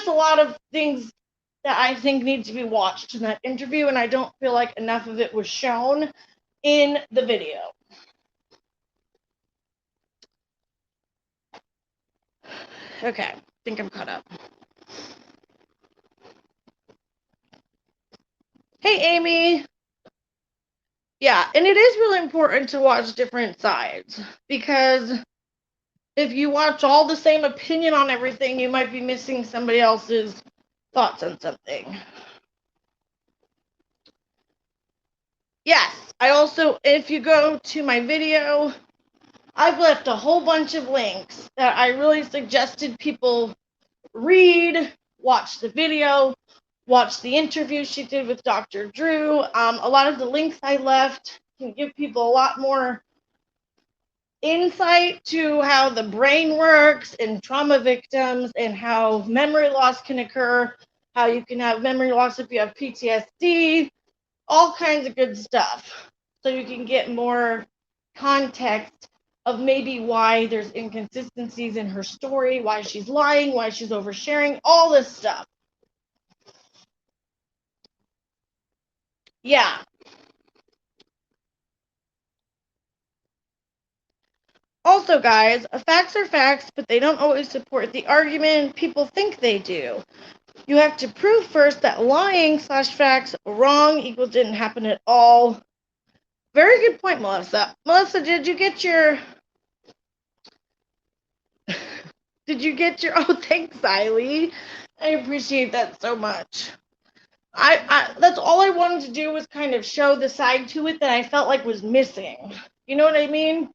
a lot of things that I think need to be watched in that interview, and I don't feel like enough of it was shown in the video. Okay, I think I'm caught up. Hey, Amy. Yeah, and it is really important to watch different sides, because if you watch all the same opinion on everything, you might be missing somebody else's thoughts on something. Yes, I also, if you go to my video, I've left a whole bunch of links that I really suggested people read, watch the video, watch the interview she did with Dr. Drew. A lot of the links I left can give people a lot more insight to how the brain works in trauma victims and how memory loss can occur, how you can have memory loss if you have PTSD, all kinds of good stuff. So you can get more context of maybe why there's inconsistencies in her story, why she's lying, why she's oversharing, all this stuff. Yeah. Also, guys, facts are facts, but they don't always support the argument people think they do. You have to prove first that lying/facts wrong equals didn't happen at all. Very good point, Melissa. Melissa, did you get your... Oh, thanks, Eileen. I appreciate that so much. That's all I wanted to do, was kind of show the side to it that I felt like was missing. You know what I mean?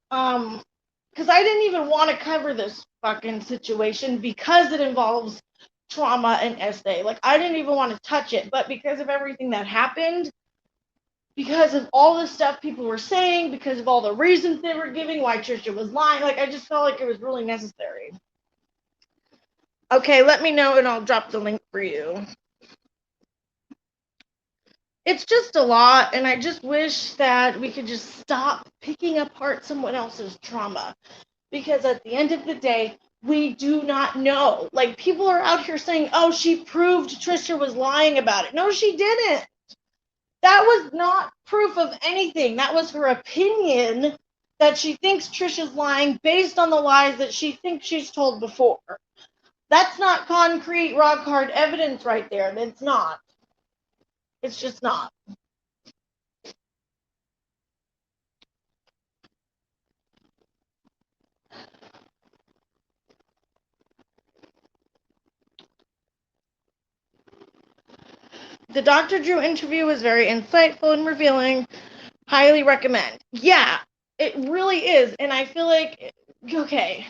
Because I didn't even want to cover this fucking situation because it involves trauma and essay. Like, I didn't even want to touch it, but because of everything that happened, because of all the stuff people were saying, because of all the reasons they were giving why Trisha was lying, like, I just felt like it was really necessary. Okay, let me know and I'll drop the link for you. It's just a lot, and I just wish that we could just stop picking apart someone else's trauma, because at the end of the day, we do not know. Like, people are out here saying, oh, she proved Trisha was lying about it. No, she didn't. That was not proof of anything. That was her opinion that she thinks Trisha's lying based on the lies that she thinks she's told before. That's not concrete, rock hard evidence right there. It's not. It's just not. The Dr. Drew interview was very insightful and revealing. Highly recommend. Yeah, it really is. And I feel like, okay,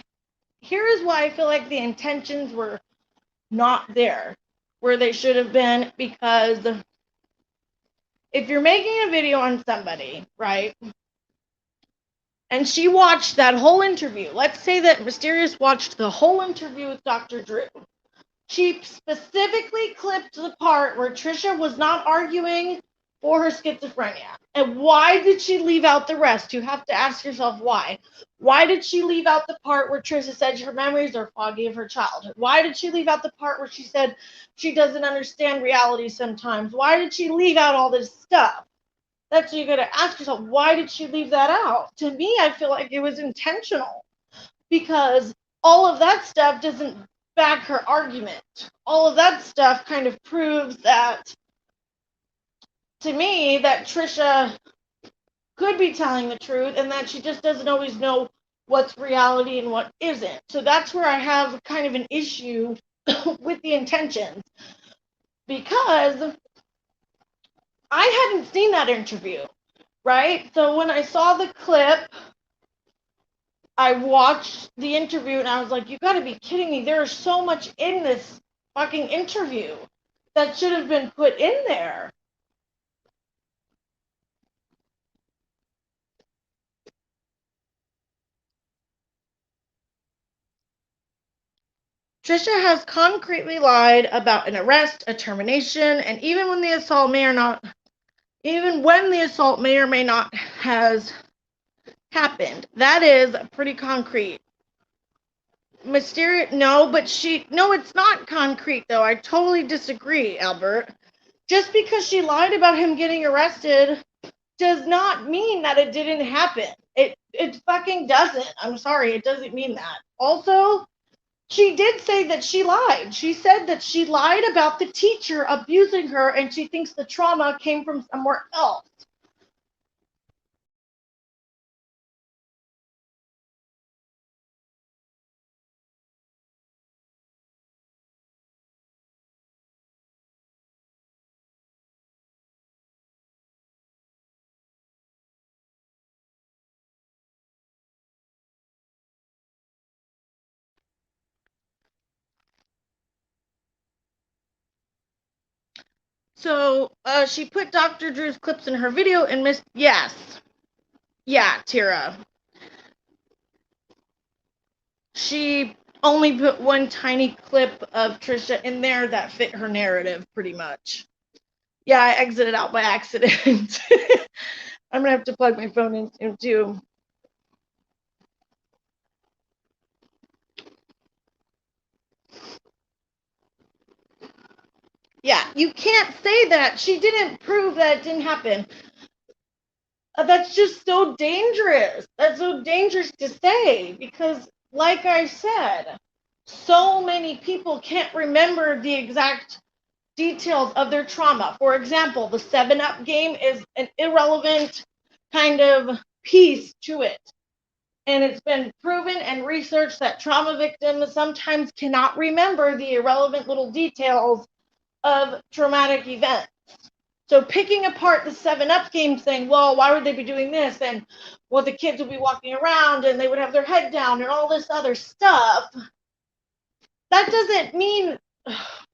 here is why I feel like the intentions were not there where they should have been, because if you're making a video on somebody, right, and she watched that whole interview, let's say that Mysterious watched the whole interview with Dr. Drew. She specifically clipped the part where Trisha was not arguing for her schizophrenia. And why did she leave out the rest? You have to ask yourself why. Why did she leave out the part where Trisha said her memories are foggy of her childhood? Why did she leave out the part where she said she doesn't understand reality sometimes? Why did she leave out all this stuff? That's what you got to ask yourself. Why did she leave that out? To me, I feel like it was intentional, because all of that stuff doesn't back her argument. All of that stuff kind of proves that, to me, that Trisha could be telling the truth and that she just doesn't always know what's reality and what isn't. So that's where I have kind of an issue with the intentions. because I hadn't seen that interview, right? So when I saw the clip, I watched the interview and I was like, you gotta be kidding me. There is so much in this fucking interview that should have been put in there. Trisha has concretely lied about an arrest, a termination, and even when the assault may or may not has happened. That is pretty concrete. Mysterious? No, it's not concrete though. I totally disagree, Albert. Just because she lied about him getting arrested does not mean that it didn't happen. It fucking doesn't. I'm sorry, it doesn't mean that. Also, she did say that she lied. She said that she lied about the teacher abusing her and she thinks the trauma came from somewhere else. So she put Dr. Drew's clips in her video and missed. Yes. Yeah, Tira. She only put one tiny clip of Trisha in there that fit her narrative pretty much. Yeah, I exited out by accident. I'm gonna have to plug my phone in soon too. Yeah, you can't say that. She didn't prove that it didn't happen. That's just so dangerous. That's so dangerous to say because, like I said, so many people can't remember the exact details of their trauma. For example, the 7-Up game is an irrelevant kind of piece to it. And it's been proven and researched that trauma victims sometimes cannot remember the irrelevant little details of traumatic events. So picking apart the 7-Up game saying, well, why would they be doing this? And well, the kids would be walking around and they would have their head down and all this other stuff. That doesn't mean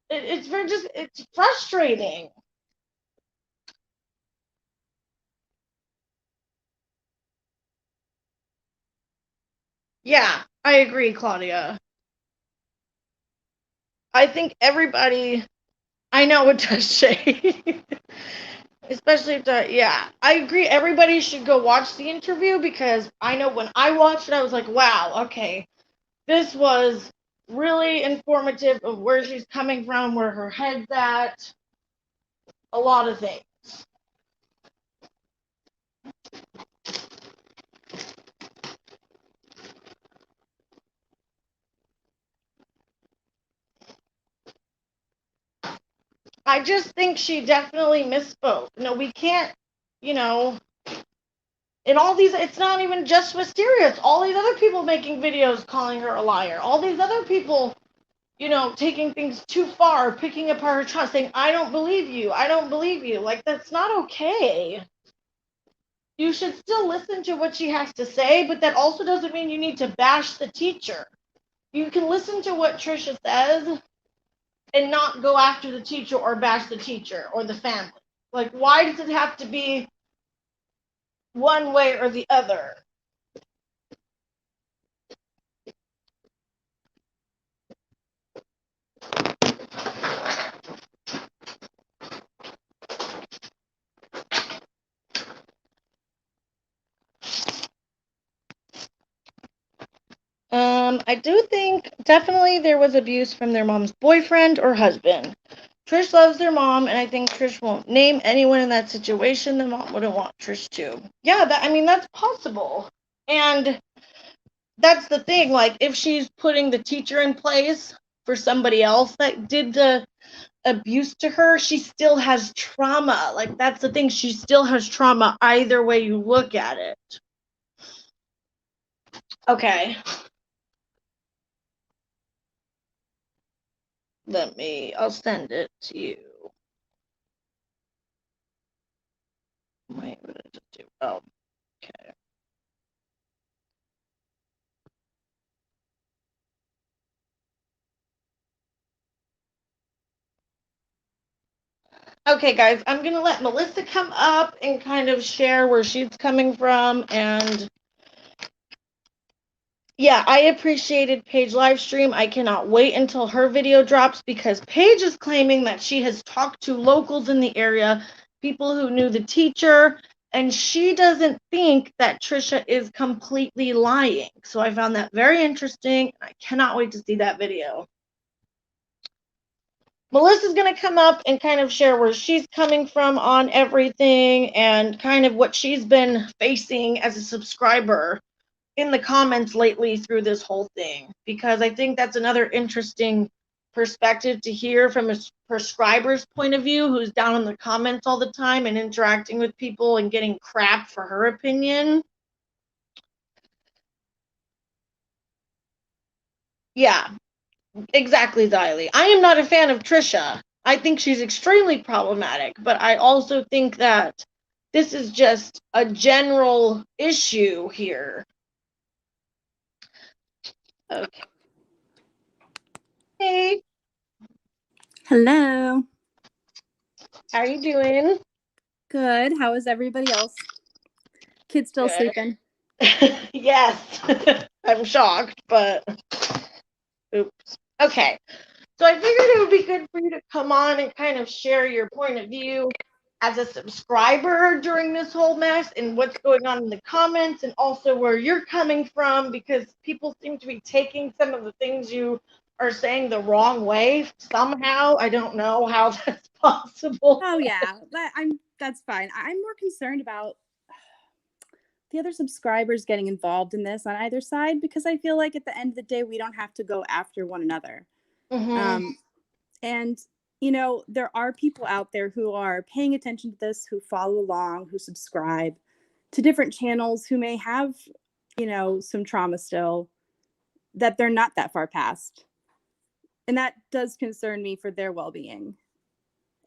it's frustrating. Yeah, I agree, Claudia. I think everybody, I know it does shade. Especially if yeah, I agree. Everybody should go watch the interview because I know when I watched it, I was like, wow, okay, this was really informative of where she's coming from, where her head's at, a lot of things. I just think she definitely misspoke. No, we can't, you know, in all these, it's not even just Wisteria. It's all these other people making videos calling her a liar. All these other people, taking things too far, picking apart her trust, saying, I don't believe you. I don't believe you. Like, that's not okay. You should still listen to what she has to say, but that also doesn't mean you need to bash the teacher. You can listen to what Trisha says and not go after the teacher or bash the teacher or the family. Like, why does it have to be one way or the other? I do think definitely there was abuse from their mom's boyfriend or husband. Trish loves their mom, and I think Trish won't name anyone in that situation the mom wouldn't want Trish to. Yeah, that's possible. And that's the thing, like, if she's putting the teacher in place for somebody else that did the abuse to her, she still has trauma. Like, that's the thing, she still has trauma either way you look at it. Okay. I'll send it to you. Wait, what did I just do? Oh, okay. Okay, guys, I'm going to let Melissa come up and kind of share where she's coming from. And yeah, I appreciated Paige live stream. I cannot wait until her video drops because Paige is claiming that she has talked to locals in the area, people who knew the teacher, and she doesn't think that Trisha is completely lying. So I found that very interesting. I cannot wait to see that video. Melissa's going to come up and kind of share where she's coming from on everything and kind of what she's been facing as a subscriber in the comments lately through this whole thing, because I think that's another interesting perspective to hear from a prescriber's point of view who's down in the comments all the time and interacting with people and getting crap for her opinion. Yeah, exactly, Xylee. I am not a fan of Trisha. I think she's extremely problematic, but I also think that this is just a general issue here. Okay. Hey. Hello. How are you doing? Good. How is everybody else? Kids still Good. sleeping? Yes. I'm shocked, but oops. Okay. So I figured it would be good for you to come on and kind of share your point of view as a subscriber during this whole mess and what's going on in the comments and also where you're coming from, because people seem to be taking some of the things you are saying the wrong way somehow. I don't know how that's possible. Oh yeah, that's fine. I'm more concerned about the other subscribers getting involved in this on either side, because I feel like at the end of the day we don't have to go after one another. Mm-hmm. And there are people out there who are paying attention to this, who follow along, who subscribe to different channels, who may have some trauma still that they're not that far past. And that does concern me for their well-being.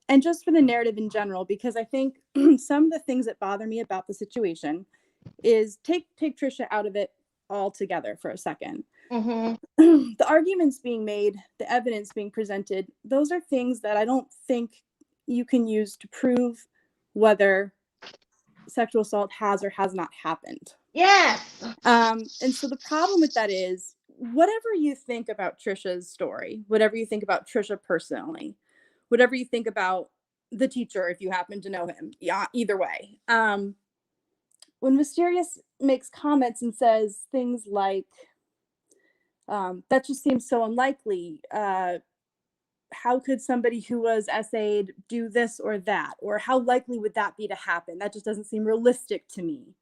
And just for the narrative in general, because I think some of the things that bother me about the situation is take Trisha out of it altogether for a second. Mm-hmm. The arguments being made, the evidence being presented, those are things that I don't think you can use to prove whether sexual assault has or has not happened. Yes. And so the problem with that is, whatever you think about Trisha's story, whatever you think about Trisha personally, whatever you think about the teacher, if you happen to know him, yeah, either way. When Mysterious makes comments and says things like, that just seems so unlikely. How could somebody who was essayed do this or that? Or how likely would that be to happen? That just doesn't seem realistic to me.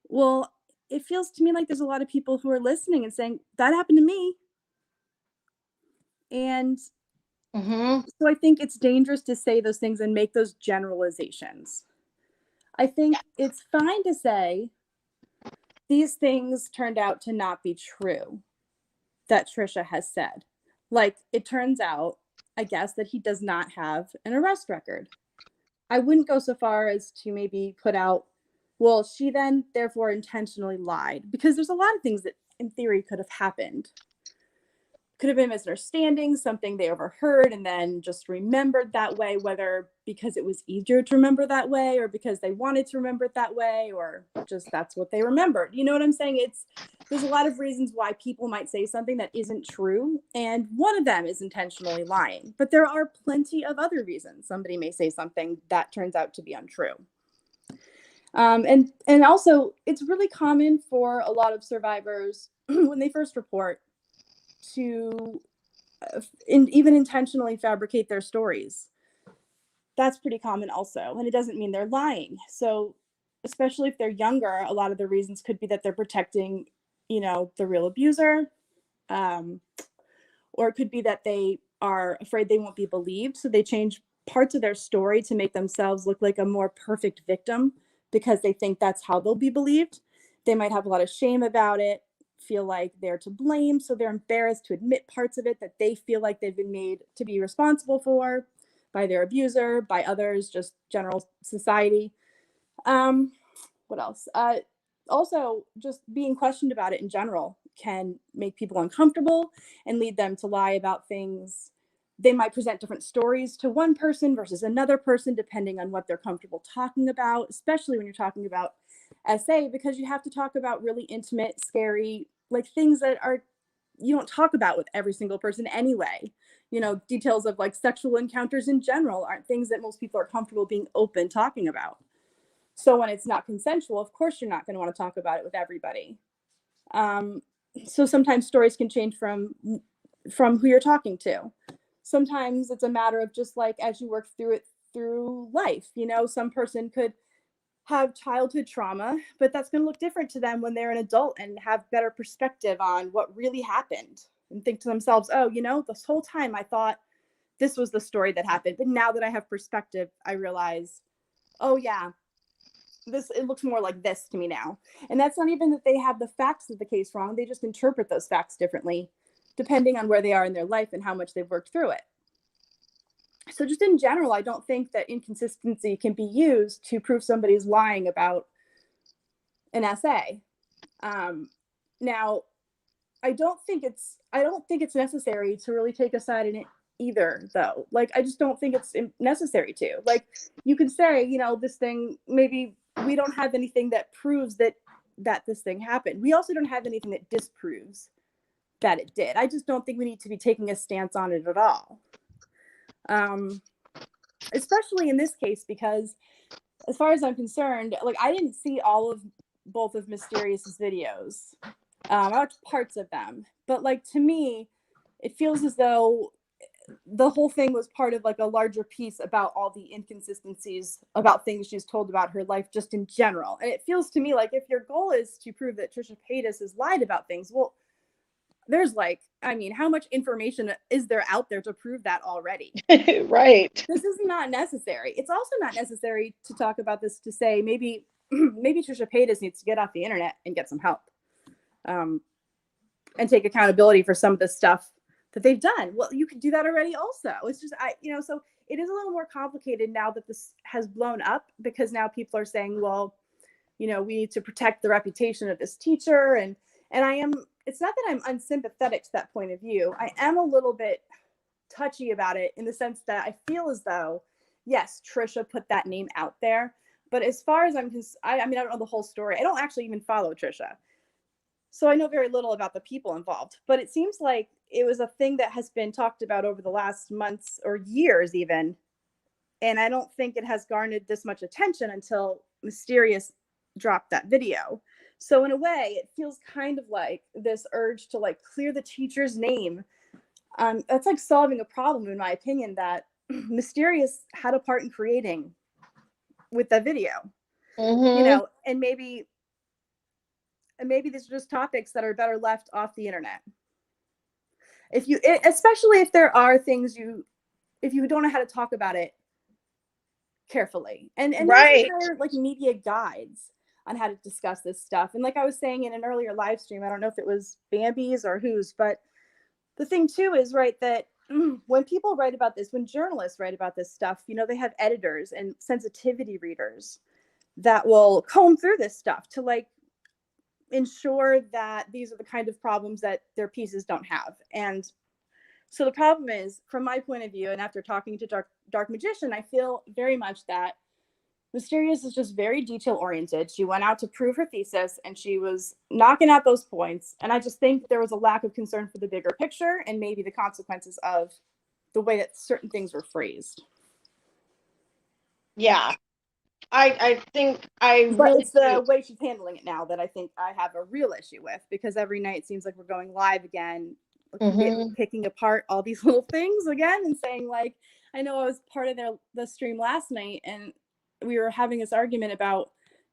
Well, it feels to me like there's a lot of people who are listening and saying, that happened to me. And so I think it's dangerous to say those things and make those generalizations. I think it's fine to say these things turned out to not be true that Trisha has said. Like, it turns out, I guess, that he does not have an arrest record. I wouldn't go so far as to maybe put out, well, she then therefore intentionally lied, because there's a lot of things that in theory could have happened. Could have been misunderstanding, something they overheard and then just remembered that way, whether because it was easier to remember that way or because they wanted to remember it that way, or just that's what they remembered. You know what I'm saying? There's a lot of reasons why people might say something that isn't true, and one of them is intentionally lying. But there are plenty of other reasons somebody may say something that turns out to be untrue. And also, it's really common for a lot of survivors when they first report to even intentionally fabricate their stories. That's pretty common also, and it doesn't mean they're lying. So especially if they're younger, a lot of the reasons could be that they're protecting, the real abuser, or it could be that they are afraid they won't be believed, so they change parts of their story to make themselves look like a more perfect victim because they think that's how they'll be believed. They might have a lot of shame about it, feel like they're to blame, so they're embarrassed to admit parts of it that they feel like they've been made to be responsible for by their abuser, by others, just general society. What else? Also, just being questioned about it in general can make people uncomfortable and lead them to lie about things. They might present different stories to one person versus another person, depending on what they're comfortable talking about, especially when you're talking about SA, because you have to talk about really intimate, scary, like things that are you don't talk about with every single person anyway. Details of like sexual encounters in general aren't things that most people are comfortable being open talking about. So when it's not consensual, of course you're not going to want to talk about it with everybody. So sometimes stories can change from who you're talking to. Sometimes it's a matter of just like as you work through it through life. Some person could have childhood trauma, but that's going to look different to them when they're an adult and have better perspective on what really happened and think to themselves, oh, this whole time I thought this was the story that happened. But now that I have perspective, I realize, oh yeah, it looks more like this to me now. And that's not even that they have the facts of the case wrong. They just interpret those facts differently, depending on where they are in their life and how much they've worked through it. So just in general, I don't think that inconsistency can be used to prove somebody's lying about an SA. Now, I don't think it's necessary to really take a side in it either, though. Like, I just don't think it's necessary to. Like, you can say, this thing, maybe we don't have anything that proves that this thing happened. We also don't have anything that disproves that it did. I just don't think we need to be taking a stance on it at all. Especially in this case, because as far as I'm concerned, like I didn't see both of Mysterious's videos. I watched parts of them, but like to me, it feels as though the whole thing was part of like a larger piece about all the inconsistencies about things she's told about her life just in general. And it feels to me like if your goal is to prove that Trisha Paytas has lied about things, well, there's how much information is there out there to prove that already? Right. This is not necessary. It's also not necessary to talk about this to say maybe Trisha Paytas needs to get off the internet and get some help, and take accountability for some of the stuff that they've done. Well, you could do that already also. It's just, so it is a little more complicated now that this has blown up, because now people are saying, well, we need to protect the reputation of this teacher. And it's not that I'm unsympathetic to that point of view. I am a little bit touchy about it in the sense that I feel as though, yes, Trisha put that name out there. But as far as I don't know the whole story. I don't actually even follow Trisha. So I know very little about the people involved, but it seems like it was a thing that has been talked about over the last months or years even. And I don't think it has garnered this much attention until Mysterious dropped that video. So in a way, it feels kind of like this urge to like clear the teacher's name. That's like solving a problem, in my opinion, that Mysterious had a part in creating with that video. Mm-hmm. And maybe these are just topics that are better left off the internet. Especially if there are things if you don't know how to talk about it carefully. And Right. there's entire like media guides on how to discuss this stuff. And like I was saying in an earlier live stream, I don't know if it was Bambi's or whose, but the thing too is, right, that when people write about this, when journalists write about this stuff, they have editors and sensitivity readers that will comb through this stuff to like ensure that these are the kind of problems that their pieces don't have. And so the problem is, from my point of view, and after talking to Dark Magician, I feel very much that Mysterious is just very detail oriented. She went out to prove her thesis and she was knocking out those points. And I just think there was a lack of concern for the bigger picture and maybe the consequences of the way that certain things were phrased. Yeah. I think I But really it's the do. way she's handling it now that I think I have a real issue with, because every night it seems like we're going live again, picking apart all these little things again and saying like, I know I was part of the stream last night and we were having this argument about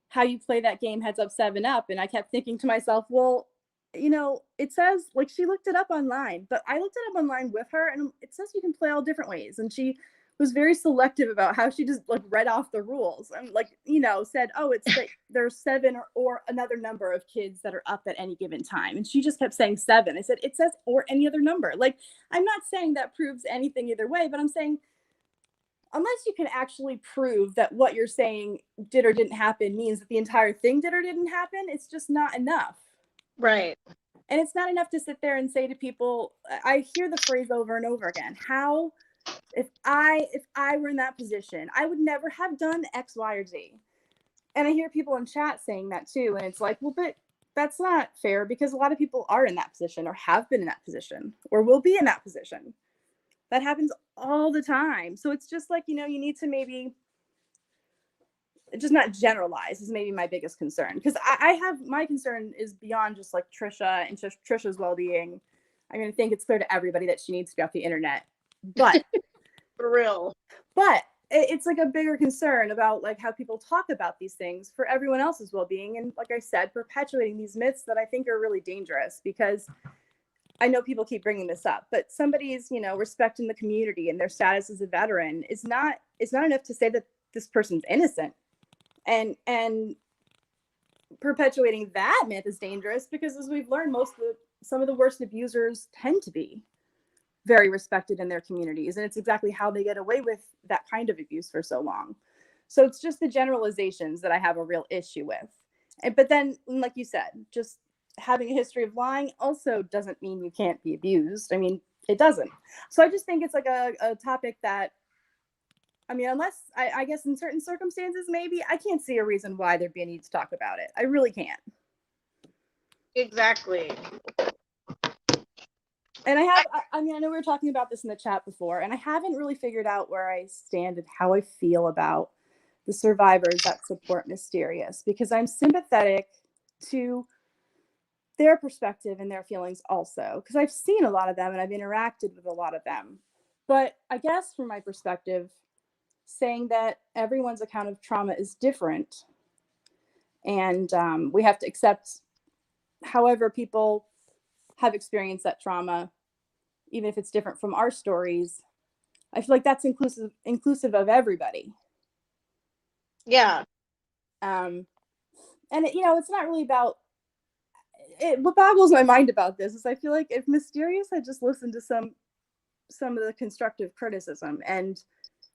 how you play that game Heads Up 7 Up, and I kept thinking to myself, well, it says, like, she looked it up online, but I looked it up online with her and it says you can play all different ways, and she was very selective about how she just like read off the rules and like said, oh, it's that there's 7 or another number of kids that are up at any given time, and she just kept saying 7. I said it says or any other number. Like, I'm not saying that proves anything either way, but I'm saying unless you can actually prove that what you're saying did or didn't happen means that the entire thing did or didn't happen, it's just not enough. Right. And it's not enough to sit there and say to people, I hear the phrase over and over again, how, if I were in that position, I would never have done X, Y, or Z. And I hear people in chat saying that too. And it's like, well, but that's not fair, because a lot of people are in that position, or have been in that position, or will be in that position. That happens all the time. So it's just like, you know, you need to maybe just not generalize is maybe my biggest concern. Because I have, my concern is beyond just like Trisha and Trisha's well-being. I mean, I think it's clear to everybody that she needs to be off the internet. But For real. But it's like a bigger concern about like how people talk about these things for everyone else's well-being. And like I said, perpetuating these myths that I think are really dangerous, because I know people keep bringing this up, but somebody's, you know, respect in the community and their status as a veteran is not enough to say that this person's innocent. And perpetuating that myth is dangerous, because as we've learned, some of the worst abusers tend to be very respected in their communities, and it's exactly how they get away with that kind of abuse for so long. So it's just the generalizations that I have a real issue with. But then, like you said, just having a history of lying also doesn't mean you can't be abused. I mean, it doesn't. So I just think it's like a topic that, I mean, unless I guess in certain circumstances, maybe I can't see a reason why there'd be a need to talk about it. I really can't. Exactly. And I mean, I know we were talking about this in the chat before, and I haven't really figured out where I stand and how I feel about the survivors that support Mysterious, because I'm sympathetic to their perspective and their feelings also, because I've seen a lot of them and I've interacted with a lot of them. But I guess from my perspective, saying that everyone's account of trauma is different, and we have to accept however people have experienced that trauma, even if it's different from our stories. I feel like that's inclusive of everybody. Yeah. And it, you know, it's not really about it. What boggles my mind about this is I feel like if Mysterious had just listened to some of the constructive criticism and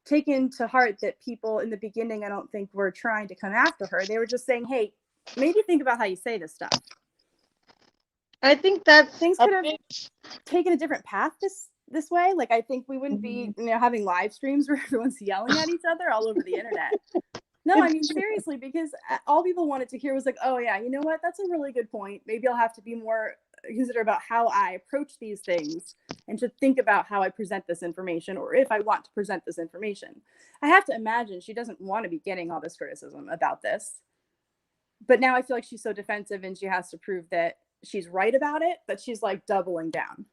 taken to heart that people in the beginning, I don't think were trying to come after her. They were just saying, hey, maybe think about how you say this stuff. I think that's things could have taken a different path this way. Like, I think we wouldn't be, you know, having live streams where everyone's yelling at each other all over the internet. No, I mean, seriously, because all people wanted to hear was like, oh yeah, you know what? That's a really good point. Maybe I'll have to be more considerate about how I approach these things, and to think about how I present this information, or if I want to present this information. I have to imagine she doesn't want to be getting all this criticism about this. But now I feel like she's so defensive and she has to prove that she's right about it, but she's like doubling down.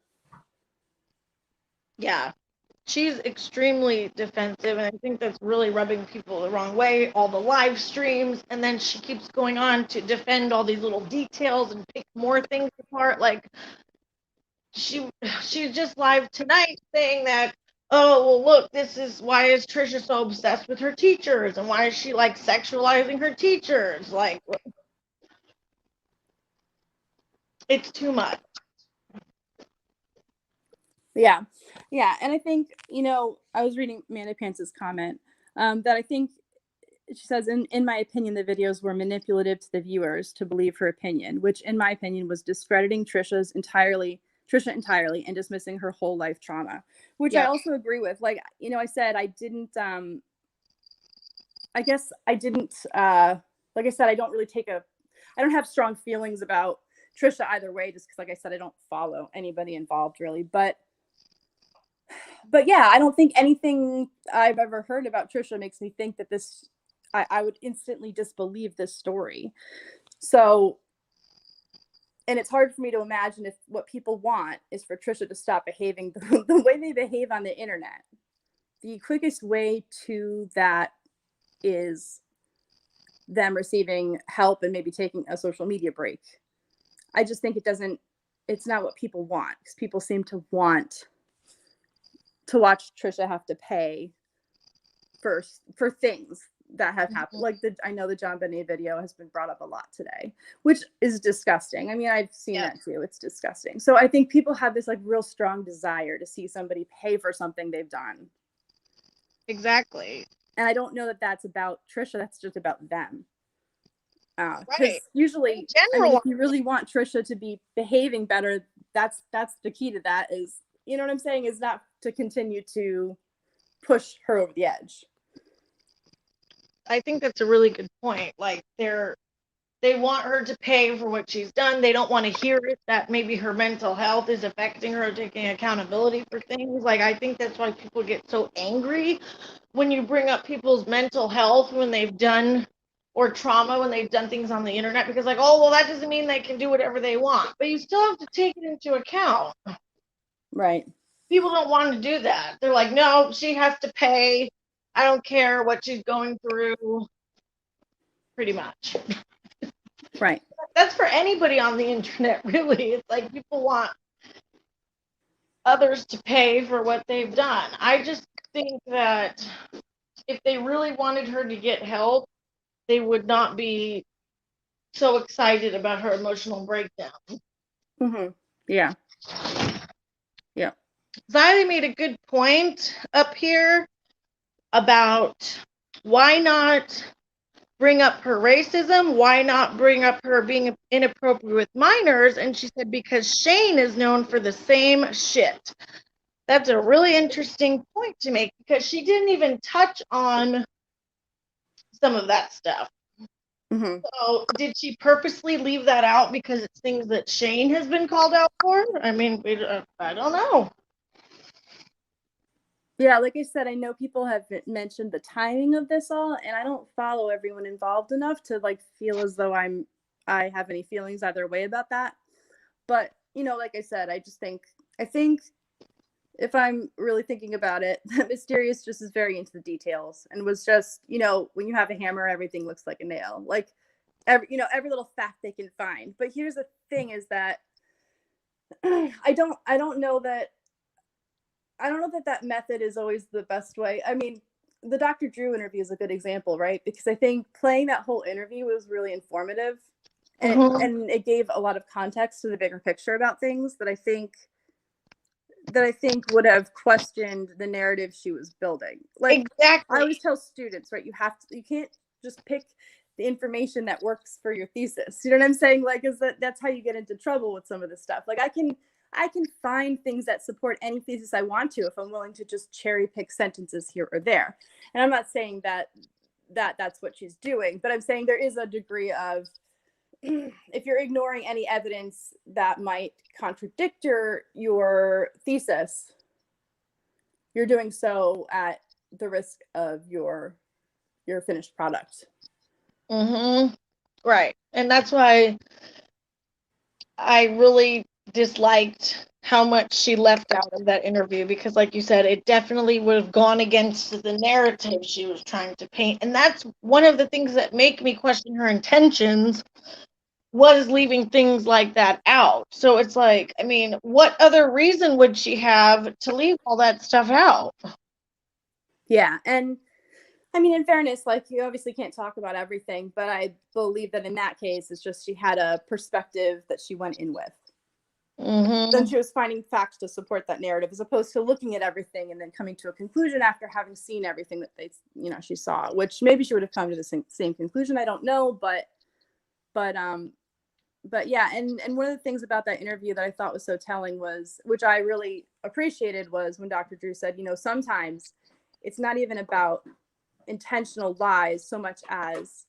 Yeah. She's extremely defensive, and I think that's really rubbing people the wrong way. All the live streams, and then she keeps going on to defend all these little details and pick more things apart. Like, she's just live tonight saying that, oh, well, look, this is why is Trisha so obsessed with her teachers, and why is she like sexualizing her teachers? Like, it's too much. Yeah. And I think, you know, I was reading Amanda Pants's comment that I think she says, in my opinion, the videos were manipulative to the viewers to believe her opinion, which in my opinion was discrediting Trisha entirely and dismissing her whole life trauma, which I also agree with. Like, you know, I said I didn't, like I said, I don't have strong feelings about Trisha either way, just because, like I said, I don't follow anybody involved really. But yeah, I don't think anything I've ever heard about Trisha makes me think that I would instantly disbelieve this story. So, and it's hard for me to imagine if what people want is for Trisha to stop behaving the way they behave on the internet. The quickest way to that is them receiving help and maybe taking a social media break. I just think it's not what people want, because people seem to want to watch Trisha have to pay for things that have happened. Like I know the John Benet video has been brought up a lot today, which is disgusting. I mean, I've seen that too. It's disgusting. So I think people have this like real strong desire to see somebody pay for something they've done. Exactly. And I don't know that that's about Trisha. That's just about them. Right. Because usually, I mean, if you really want Trisha to be behaving better, that's the key to that is, you know what I'm saying, is not to continue to push her over the edge. I think that's a really good point. Like they want her to pay for what she's done. They don't want to hear it that maybe her mental health is affecting her, taking accountability for things. Like I think that's why people get so angry when you bring up people's mental health when they've done or trauma when they've done things on the internet because like, oh, well, that doesn't mean they can do whatever they want. But you still have to take it into account. Right. People don't want to do that. They're like, no, she has to pay. I don't care what she's going through, pretty much. Right. That's for anybody on the internet, really. It's like people want others to pay for what they've done. I just think that if they really wanted her to get help, they would not be so excited about her emotional breakdown. Mm-hmm. Yeah. Yeah. Xylee made a good point up here about why not bring up her racism? Why not bring up her being inappropriate with minors? And she said, because Shane is known for the same shit. That's a really interesting point to make because she didn't even touch on some of that stuff. Mm-hmm. So, did she purposely leave that out because it's things that Shane has been called out for? I mean, I don't know. Yeah, like I said, I know people have mentioned the timing of this all, and I don't follow everyone involved enough to like feel as though I have any feelings either way about that. But, you know, like I said, I think if I'm really thinking about it, Mysterious just is very into the details and was just, you know, when you have a hammer, everything looks like a nail. Like every little fact they can find. But here's the thing is that I don't know that that method is always the best way. I mean, the Dr. Drew interview is a good example, right? Because I think playing that whole interview was really informative, and it gave a lot of context to the bigger picture about things that I think would have questioned the narrative she was building. Like exactly. I always tell students, right? You can't just pick the information that works for your thesis. You know what I'm saying? Like, that's how you get into trouble with some of this stuff. Like I can find things that support any thesis I want to if I'm willing to just cherry pick sentences here or there. And I'm not saying that's what she's doing, but I'm saying there is a degree of if you're ignoring any evidence that might contradict your thesis, you're doing so at the risk of your finished product. Right. And that's why I really disliked how much she left out of that interview because, like you said, it definitely would have gone against the narrative she was trying to paint. And that's one of the things that make me question her intentions was leaving things like that out. So it's like, I mean, what other reason would she have to leave all that stuff out? Yeah. And I mean, in fairness, like you obviously can't talk about everything, but I believe that in that case, it's just she had a perspective that she went in with. Then she was finding facts to support that narrative as opposed to looking at everything and then coming to a conclusion after having seen everything that she saw, which maybe she would have come to the same conclusion. I don't know, but yeah. And one of the things about that interview that I thought was so telling was, which I really appreciated, was when Dr. Drew said, sometimes it's not even about intentional lies so much as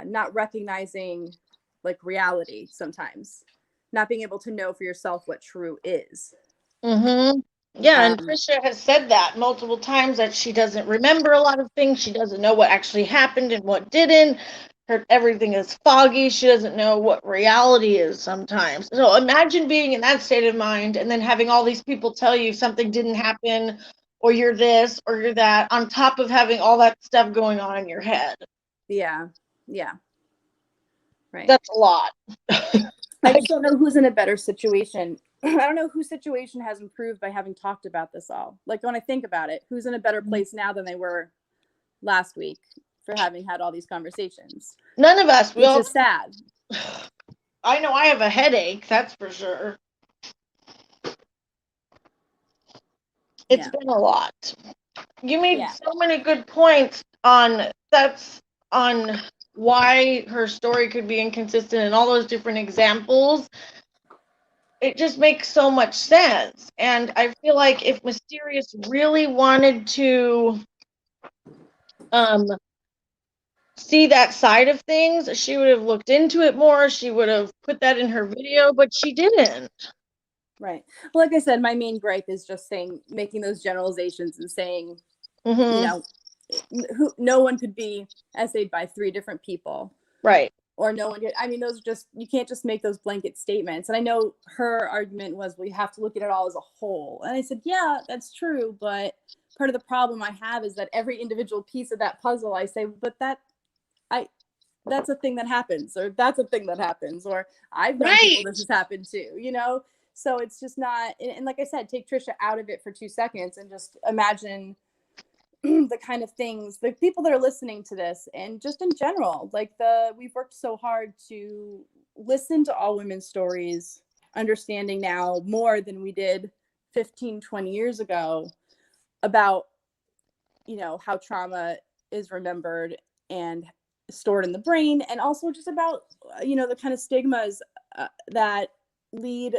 not recognizing like reality sometimes. Not being able to know for yourself what true is. Yeah, and Trisha has said that multiple times that she doesn't remember a lot of things. She doesn't know what actually happened and what didn't. Everything is foggy. She doesn't know what reality is sometimes. So imagine being in that state of mind and then having all these people tell you something didn't happen or you're this or you're that on top of having all that stuff going on in your head. Yeah. Yeah. Right. That's a lot. I just don't know who's in a better situation. I don't know whose situation has improved by having talked about this all. Like when I think about it, who's in a better place now than they were last week for having had all these conversations? None of us. Which is sad. I know I have a headache, that's for sure. It's been a lot. You made Yeah. so many good points on why her story could be inconsistent and all those different examples. It just makes so much sense. And I feel like if Mysterious really wanted to um, see that side of things, she would have looked into it more. She would have put that in her video, but she didn't. Right. Well, like I said, my main gripe is just making those generalizations and saying, you know, no one could be essayed by 3 different people. Right. Or no one could. I mean, those just, you can't just make those blanket statements. And I know her argument was, well, you have to look at it all as a whole. And I said, yeah, that's true. But part of the problem I have is that every individual piece of that puzzle, I say, but that's a thing that happens, or that's a thing that happens, or I've known people this has happened to, you know? So it's just not, and like I said, take Trisha out of it for 2 seconds and just imagine the kind of things, the people that are listening to this, and just in general, like we've worked so hard to listen to all women's stories, understanding now more than we did 15, 20 years ago about, you know, how trauma is remembered and stored in the brain, and also just about, you know, the kind of stigmas that lead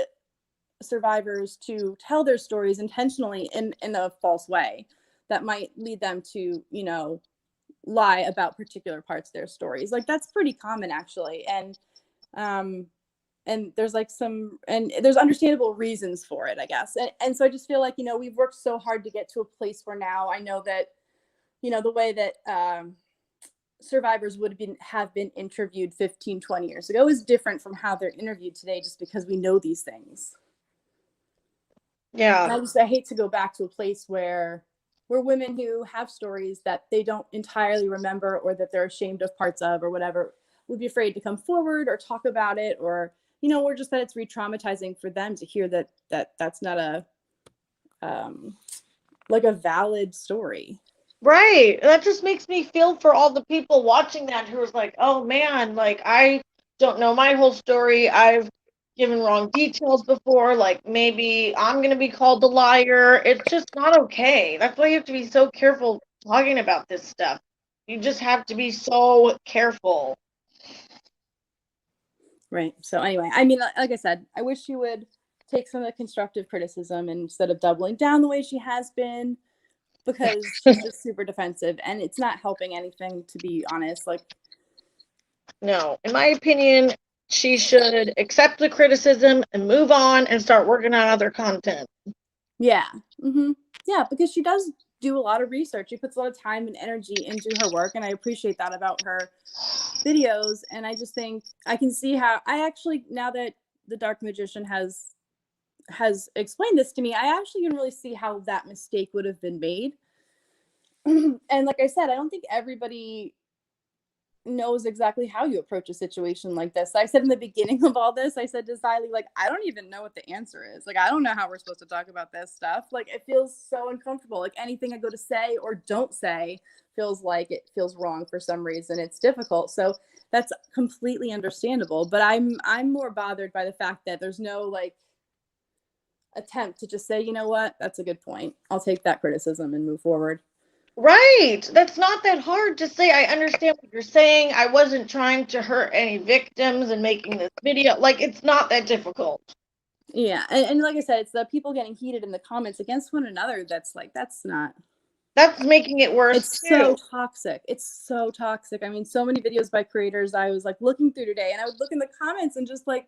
survivors to tell their stories intentionally in a false way that might lead them to, you know, lie about particular parts of their stories. Like that's pretty common actually. And there's like and there's understandable reasons for it, I guess. And so I just feel like, you know, we've worked so hard to get to a place where now I know that, you know, the way that survivors would have been interviewed 15, 20 years ago is different from how they're interviewed today, just because we know these things. Yeah. And I hate to go back to a place where we're women who have stories that they don't entirely remember, or that they're ashamed of parts of, or whatever, would be afraid to come forward or talk about it, or, you know, or just that it's re-traumatizing for them to hear that's not a like a valid story. Right. That just makes me feel for all the people watching that who was like, oh man, like I don't know my whole story. I've given wrong details before. Like maybe I'm going to be called a liar. It's just not okay. That's why you have to be so careful talking about this stuff. You just have to be so careful. Right. So anyway, I mean, like I said, I wish she would take some of the constructive criticism instead of doubling down the way she has been, because she's just super defensive and it's not helping anything, to be honest. Like, no, in my opinion, she should accept the criticism and move on and start working on other content. Yeah. Mm-hmm. Yeah, because she does do a lot of research. She puts a lot of time and energy into her work, and I appreciate that about her videos. And I just think I can see how, I actually, now that the Dark Magician has explained this to me, I actually can really see how that mistake would have been made. And like I said, I don't think everybody knows exactly how you approach a situation like this. I said in the beginning of all this, I said to Xylee, like, I don't even know what the answer is. Like, I don't know how we're supposed to talk about this stuff. Like, it feels so uncomfortable. Like, anything I go to say or don't say feels like it feels wrong for some reason. It's difficult. So that's completely understandable. But I'm more bothered by the fact that there's no like attempt to just say, you know what, that's a good point. I'll take that criticism and move forward. Right. That's not that hard to say. I understand what you're saying. I wasn't trying to hurt any victims and making this video. Like, it's not that difficult. Yeah. And like I said, it's the people getting heated in the comments against one another. That's like, that's not. That's making it worse, It's too. so toxic. It's so toxic. I mean, so many videos by creators I was like looking through today, and I would look in the comments and just like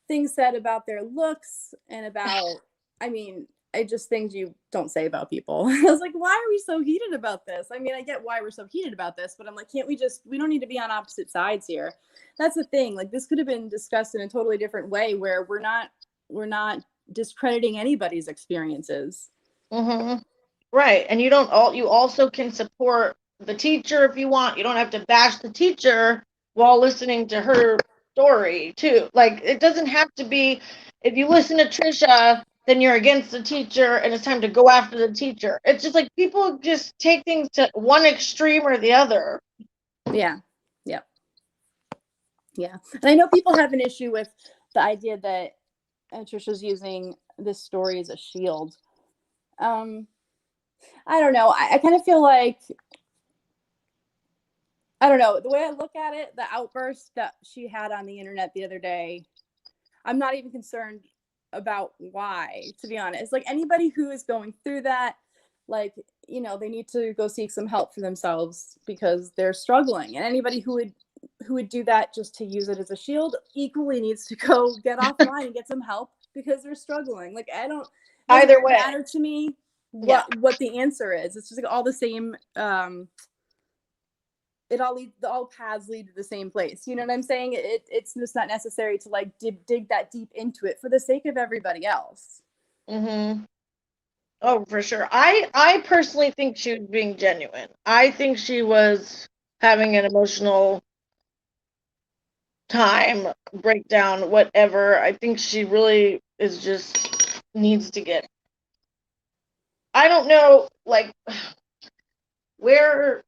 things said about their looks and about, I mean, just things you don't say about people. I was like, why are we so heated about this? I mean, I get why we're so heated about this, but I'm like, we don't need to be on opposite sides here. That's the thing. Like, this could have been discussed in a totally different way, where we're not discrediting anybody's experiences. Mm-hmm. Right. And you also can support the teacher if you want. You don't have to bash the teacher while listening to her story, too. Like, it doesn't have to be, if you listen to Trisha, then you're against the teacher and it's time to go after the teacher. It's just like people just take things to one extreme or the other. Yeah. Yeah. Yeah. And I know people have an issue with the idea that Trisha's using this story as a shield. I don't know. I kind of feel like, I don't know, the way I look at it, the outburst that she had on the internet the other day, I'm not even concerned about why, to be honest. Like anybody who is going through that, like, you know, they need to go seek some help for themselves because they're struggling. And anybody who would do that just to use it as a shield equally needs to go get offline and get some help because they're struggling. Like I don't, it doesn't Either way. matter to me Yeah. what the answer is. It's just like all the same it all paths lead to the same place. You know what I'm saying? It's just not necessary to like dig that deep into it for the sake of everybody else. Mhm. Oh, for sure. I personally think she was being genuine. I think she was having an emotional time, breakdown, whatever. I think she really is just needs to get. I don't know, like where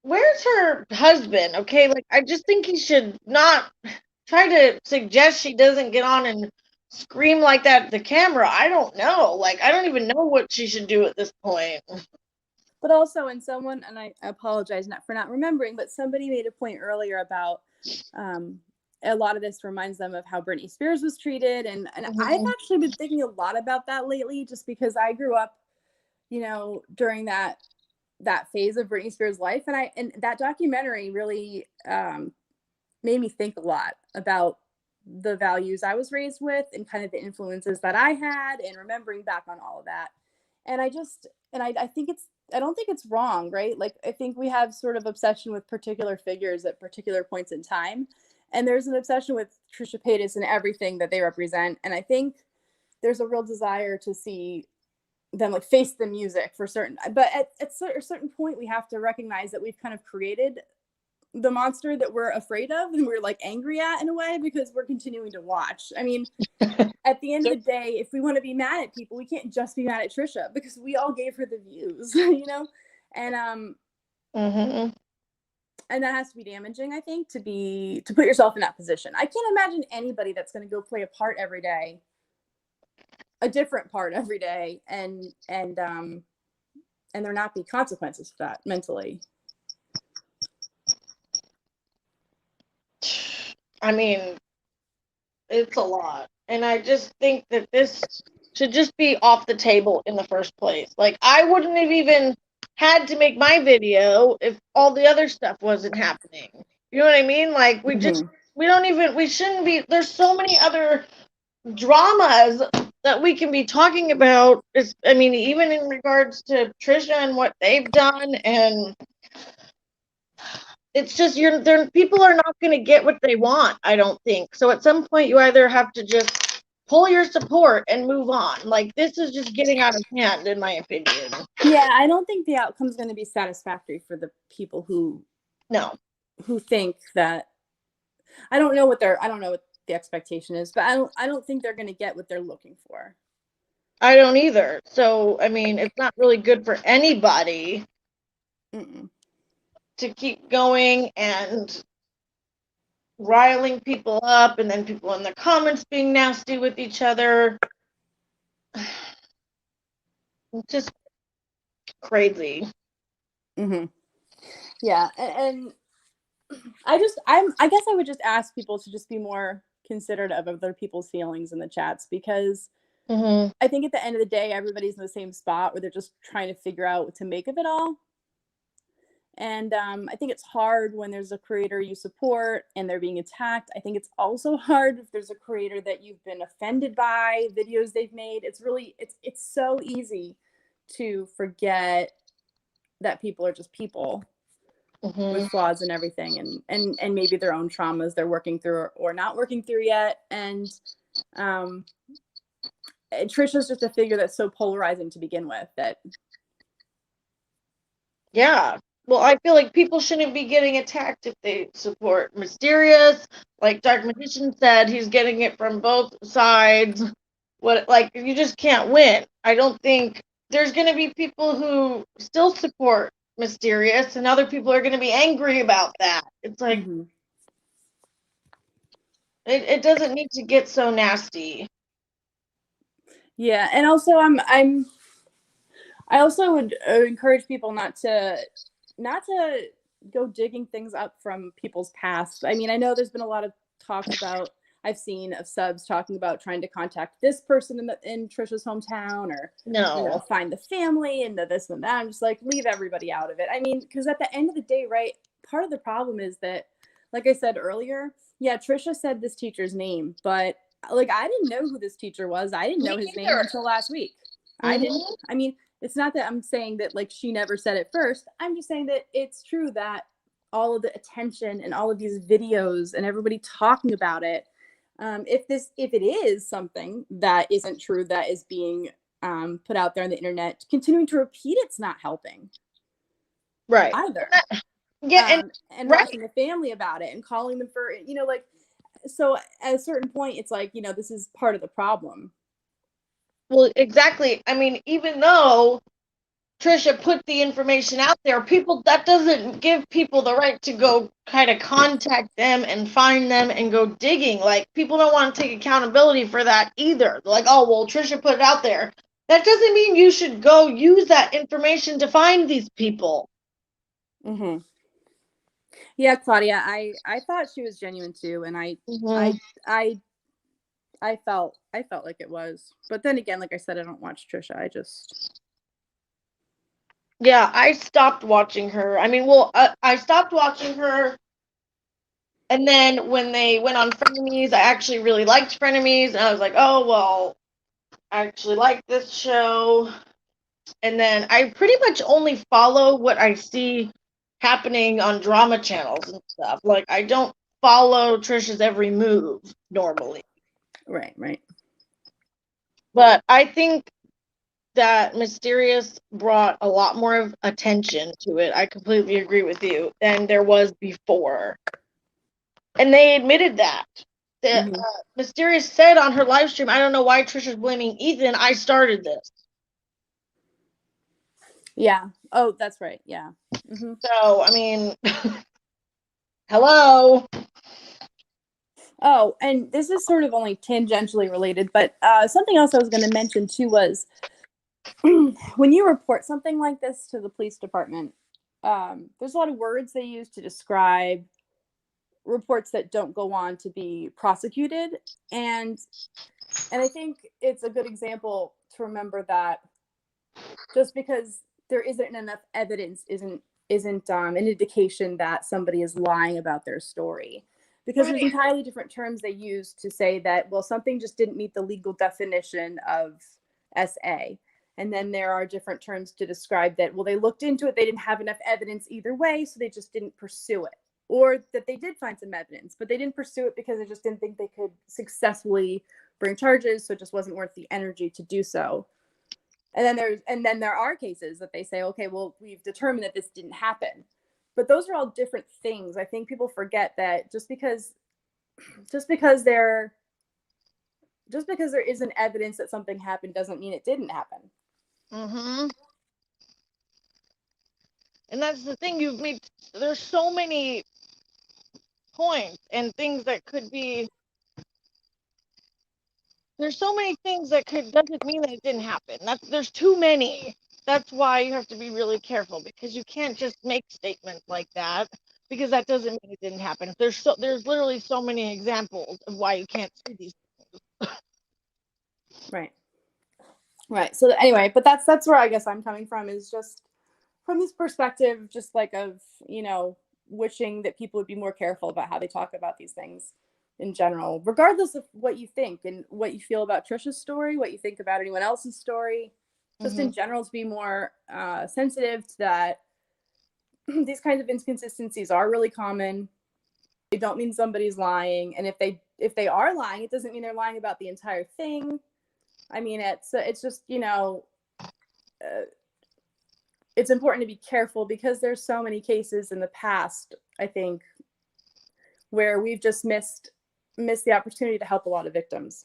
where's her husband? Okay, like I just think he should not try to suggest she doesn't get on and scream like that at the camera. I don't know. Like I don't even know what she should do at this point. But also, and someone, and I apologize not for not remembering, but somebody made a point earlier about a lot of this reminds them of how Britney Spears was treated, and I've Mhm. actually been thinking a lot about that lately, just because I grew up, you know, during that phase of Britney Spears' life, and that documentary really made me think a lot about the values I was raised with and kind of the influences that I had, and remembering back on all of that. And I think I don't think it's wrong, right? Like I think we have sort of obsession with particular figures at particular points in time. And there's an obsession with Trisha Paytas and everything that they represent. And I think there's a real desire to see them like face the music for certain, but at a certain point we have to recognize that we've kind of created the monster that we're afraid of and we're like angry at in a way because we're continuing to watch. I mean, at the end of the day, if we want to be mad at people, we can't just be mad at Trisha because we all gave her the views, you know? And Mhm. and that has to be damaging, I think, to put yourself in that position. I can't imagine anybody that's going to go play a part every day, a different part every day, and there not be consequences for that mentally. I mean, it's a lot. And I just think that this should just be off the table in the first place. Like, I wouldn't have even had to make my video if all the other stuff wasn't happening. You know what I mean? Like, Mm-hmm. we don't even, we shouldn't be, there's so many other dramas that we can be talking about. I mean, even in regards to Trisha and what they've done, and it's just people are not going to get what they want, I don't think. So at some point you either have to just pull your support and move on. Like this is just getting out of hand in my opinion. Yeah, I don't think the outcome is going to be satisfactory for the people No. who think that. I don't know what the expectation is, but I don't think they're going to get what they're looking for. I don't either. So I mean, it's not really good for anybody Mm-mm. to keep going and riling people up and then people in the comments being nasty with each other. It's just crazy. Mm-hmm. Yeah, and I guess I would just ask people to just be more considerate of other people's feelings in the chats because Mhm. I think at the end of the day everybody's in the same spot where they're just trying to figure out what to make of it all. And I think it's hard when there's a creator you support and they're being attacked. I think it's also hard if there's a creator that you've been offended by videos they've made. It's so easy to forget that people are just people with Mhm. flaws and everything, and maybe their own traumas they're working through or not working through yet. And um, Trisha's just a figure that's so polarizing to begin with that. Yeah. Well, I feel like people shouldn't be getting attacked if they support Mysterious. Like Dark Magician said, he's getting it from both sides. What, like, you just can't win. I don't think there's going to be people who still support Mysterious, and other people are going to be angry about that. It's like, Mm-hmm. it doesn't need to get so nasty. Yeah, and also I also would encourage people not to go digging things up from people's past. I mean, I know there's been a lot of talks about, I've seen of subs talking about trying to contact this person in Trisha's hometown, or No. find the family and the this and that. I'm just like, leave everybody out of it. I mean, because at the end of the day, right, part of the problem is that, like I said earlier, yeah, Trisha said this teacher's name, but like, I didn't know who this teacher was. I didn't know his name until last week. I didn't. I mean, it's not that I'm saying that like she never said it first. I'm just saying that it's true that all of the attention and all of these videos and everybody talking about it, if it is something that isn't true, that is being put out there on the internet, continuing to repeat it's not helping, Right. either. Yeah, and right. harassing the family about it and calling them for like, so at a certain point it's like, this is part of the problem. Well, exactly. I mean, even though Trisha put the information out there, that doesn't give people the right to go kind of contact them and find them and go digging. Like, people don't want to take accountability for that either. They're like, oh, well, Trisha put it out there. That doesn't mean you should go use that information to find these people. Mm-hmm. Yeah, Claudia, I thought she was genuine too, and I felt like it was. But then again, like I said, I don't watch Trisha. Yeah, I stopped watching her. I mean, well, I stopped watching her, and then when they went on Frenemies, I actually really liked Frenemies, and I was like, oh, well, I actually like this show. And then I pretty much only follow what I see happening on drama channels and stuff. Like, I don't follow Trisha's every move normally. Right. But I think that Mysterious brought a lot more of attention to it. I completely agree with you than there was before. And they admitted that. Mysterious said on her live stream, I don't know why Trisha's blaming Ethan. I started this. Yeah. Oh, that's right. Yeah. Mm-hmm. So, I mean, hello. Oh, and this is sort of only tangentially related, but something else I was going to mention too was when you report something like this to the police department, there's a lot of words they use to describe reports that don't go on to be prosecuted, and I think it's a good example to remember that just because there isn't enough evidence isn't an indication that somebody is lying about their story, because there's entirely different terms they use to say that, well, something just didn't meet the legal definition of SA. And then there are different terms to describe that, well, they looked into it, they didn't have enough evidence either way, so they just didn't pursue it. Or that they did find some evidence, but they didn't pursue it because they just didn't think they could successfully bring charges, so it just wasn't worth the energy to do so. And then there are cases that they say, okay, well, we've determined that this didn't happen. But those are all different things. I think people forget that just because there isn't evidence that something happened doesn't mean it didn't happen. Mm-hmm. And that's the thing, you've made, there's so many points and things that could be, there's so many things that doesn't mean that it didn't happen. There's too many. That's why you have to be really careful, because you can't just make statements like that, because that doesn't mean it didn't happen. There's literally so many examples of why you can't say these things. Right. So anyway, but that's where I guess I'm coming from, is just from this perspective, just like of, wishing that people would be more careful about how they talk about these things in general, regardless of what you think and what you feel about Trisha's story, what you think about anyone else's story, just in general, to be more sensitive to that. These kinds of inconsistencies are really common. They don't mean somebody's lying, and if they are lying, it doesn't mean they're lying about the entire thing. I mean, it's just, it's important to be careful, because there's so many cases in the past, I think, where we've just missed the opportunity to help a lot of victims,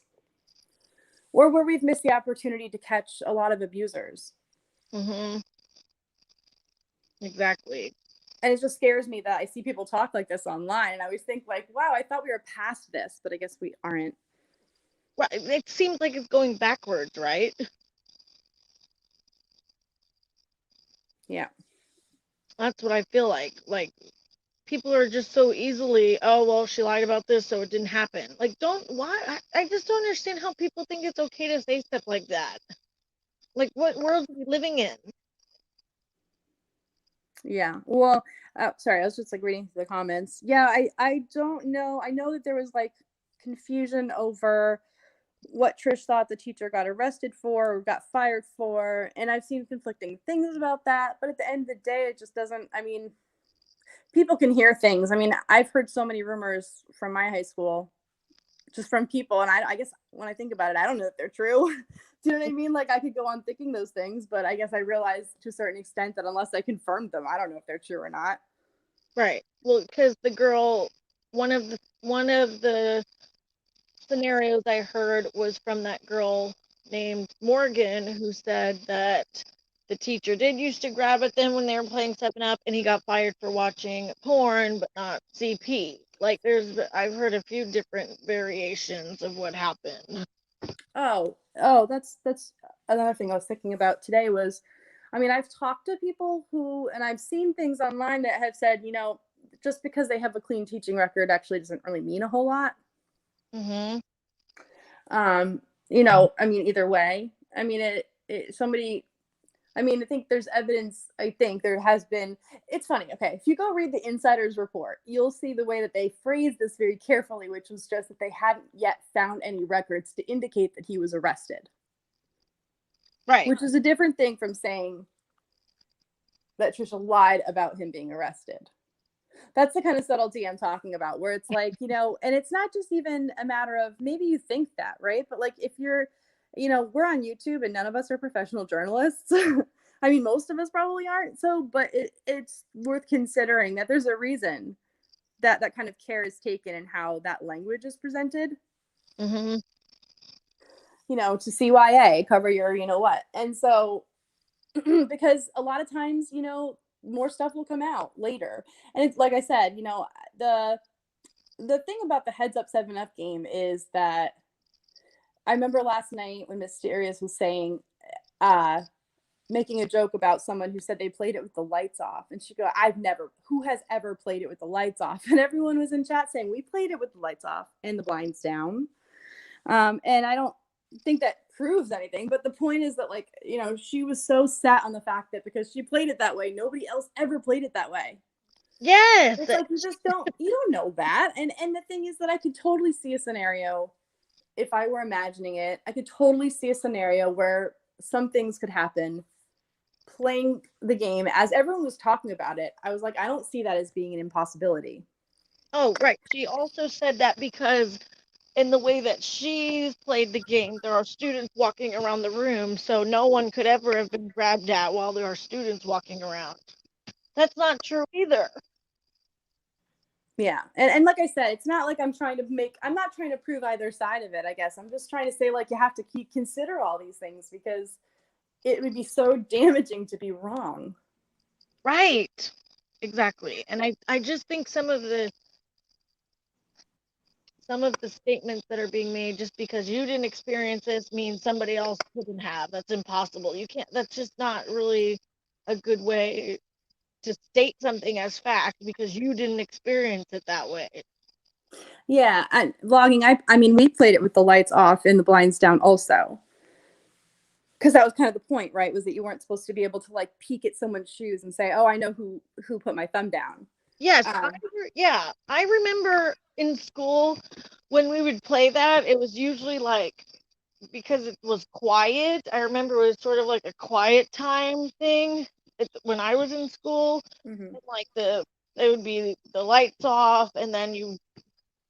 or where we've missed the opportunity to catch a lot of abusers. Mm-hmm. Exactly. And it just scares me that I see people talk like this online, and I always think like, wow, I thought we were past this, but I guess we aren't. Right. It seems like it's going backwards, right? Yeah. That's what I feel like. Like, people are just so easily, oh, well, she lied about this, so it didn't happen. Like, why? I just don't understand how people think it's okay to say stuff like that. Like, what world are we living in? Yeah. Well, sorry, I was just like reading through the comments. Yeah, I don't know. I know that there was like confusion over what Trish thought the teacher got arrested for or got fired for, and I've seen conflicting things about that. But at the end of the day, it just doesn't. I mean, people can hear things. I mean, I've heard so many rumors from my high school, just from people, and I guess when I think about it, I don't know if they're true. Do you know what I mean? Like, I could go on thinking those things, but I guess I realize to a certain extent that unless I confirmed them, I don't know if they're true or not. Right. Well, because the girl, one of the scenarios I heard was from that girl named Morgan, who said that the teacher did used to grab at them when they were playing 7 Up, and he got fired for watching porn, but not CP. Like, I've heard a few different variations of what happened. Oh, that's another thing I was thinking about today was, I mean, I've talked to people who, and I've seen things online that have said, just because they have a clean teaching record actually doesn't really mean a whole lot. Mhm. I mean, either way, I mean, somebody, I mean, I think there's evidence. I think there has been. It's funny. Okay, if you go read the insider's report, you'll see the way that they phrased this very carefully, which was just that they hadn't yet found any records to indicate that he was arrested. Right. Which is a different thing from saying that Trisha lied about him being arrested. That's the kind of subtlety I'm talking about, where it's like, and it's not just even a matter of maybe you think that, right? But like, if you're, we're on YouTube and none of us are professional journalists. I mean, most of us probably aren't. So, but it's worth considering that there's a reason that that kind of care is taken and how that language is presented. Mhm. To CYA, cover your, what. And so, because a lot of times, more stuff will come out later. And it's like I said, the the thing about the heads up 7 Up game is that I remember last night when Mysterious was saying, uh, making a joke about someone who said they played it with the lights off. And she go, who has ever played it with the lights off? And everyone was in chat saying, we played it with the lights off and the blinds down. And I don't think that proves anything, but the point is that, like, she was so set on the fact that because she played it that way, nobody else ever played it that way. Yes. It's like, you don't know that. And the thing is that I could totally see a scenario, if I were imagining it, I could totally see a scenario where some things could happen playing the game as everyone was talking about it. I was like, I don't see that as being an impossibility. Oh, right. She also said that because in the way that she's played the game, there are students walking around the room, so no one could ever have been grabbed at while there are students walking around. That's not true either. Yeah. And like I said, it's not like I'm not trying to prove either side of it, I guess. I'm just trying to say, like, you have to consider all these things because it would be so damaging to be wrong. Right. Exactly. And I just think some of the statements that are being made just because you didn't experience this means somebody else couldn't have. That's impossible. You can't, that's just not really a good way to state something as fact because you didn't experience it that way. Yeah, and vlogging, I mean, we played it with the lights off and the blinds down also. Because that was kind of the point, right? Was that you weren't supposed to be able to like peek at someone's shoes and say, "Oh, I know who put my thumb down." Yes, Um, yeah, I remember in school when we would play that, it was usually like because it was quiet. I remember it was sort of like a quiet time thing when I was in school. mhm. And like it would be the lights off, and then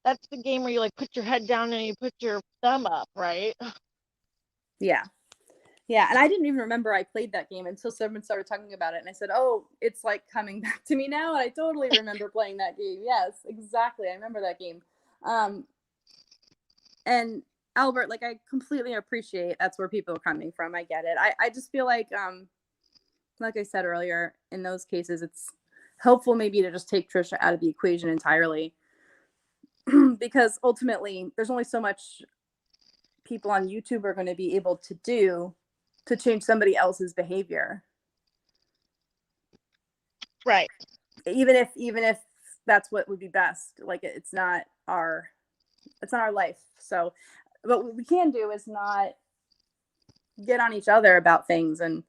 that's the game where you like put your head down and you put your thumb up, right? Yeah, yeah, and I didn't even remember I played that game until someone started talking about it, and I said, "Oh, it's like coming back to me now." And I totally remember playing that game. Yes, exactly. I remember that game. Um, and Albert, like, I completely appreciate that's where people are coming from. I get it. I just feel like I said earlier, in those cases, it's helpful maybe to just take Trisha out of the equation entirely because ultimately there's only so much people on YouTube are going to be able to do to change somebody else's behavior. Right. Even if that's what would be best. Like it's not our life. So, but what we can do is not get on each other about things, and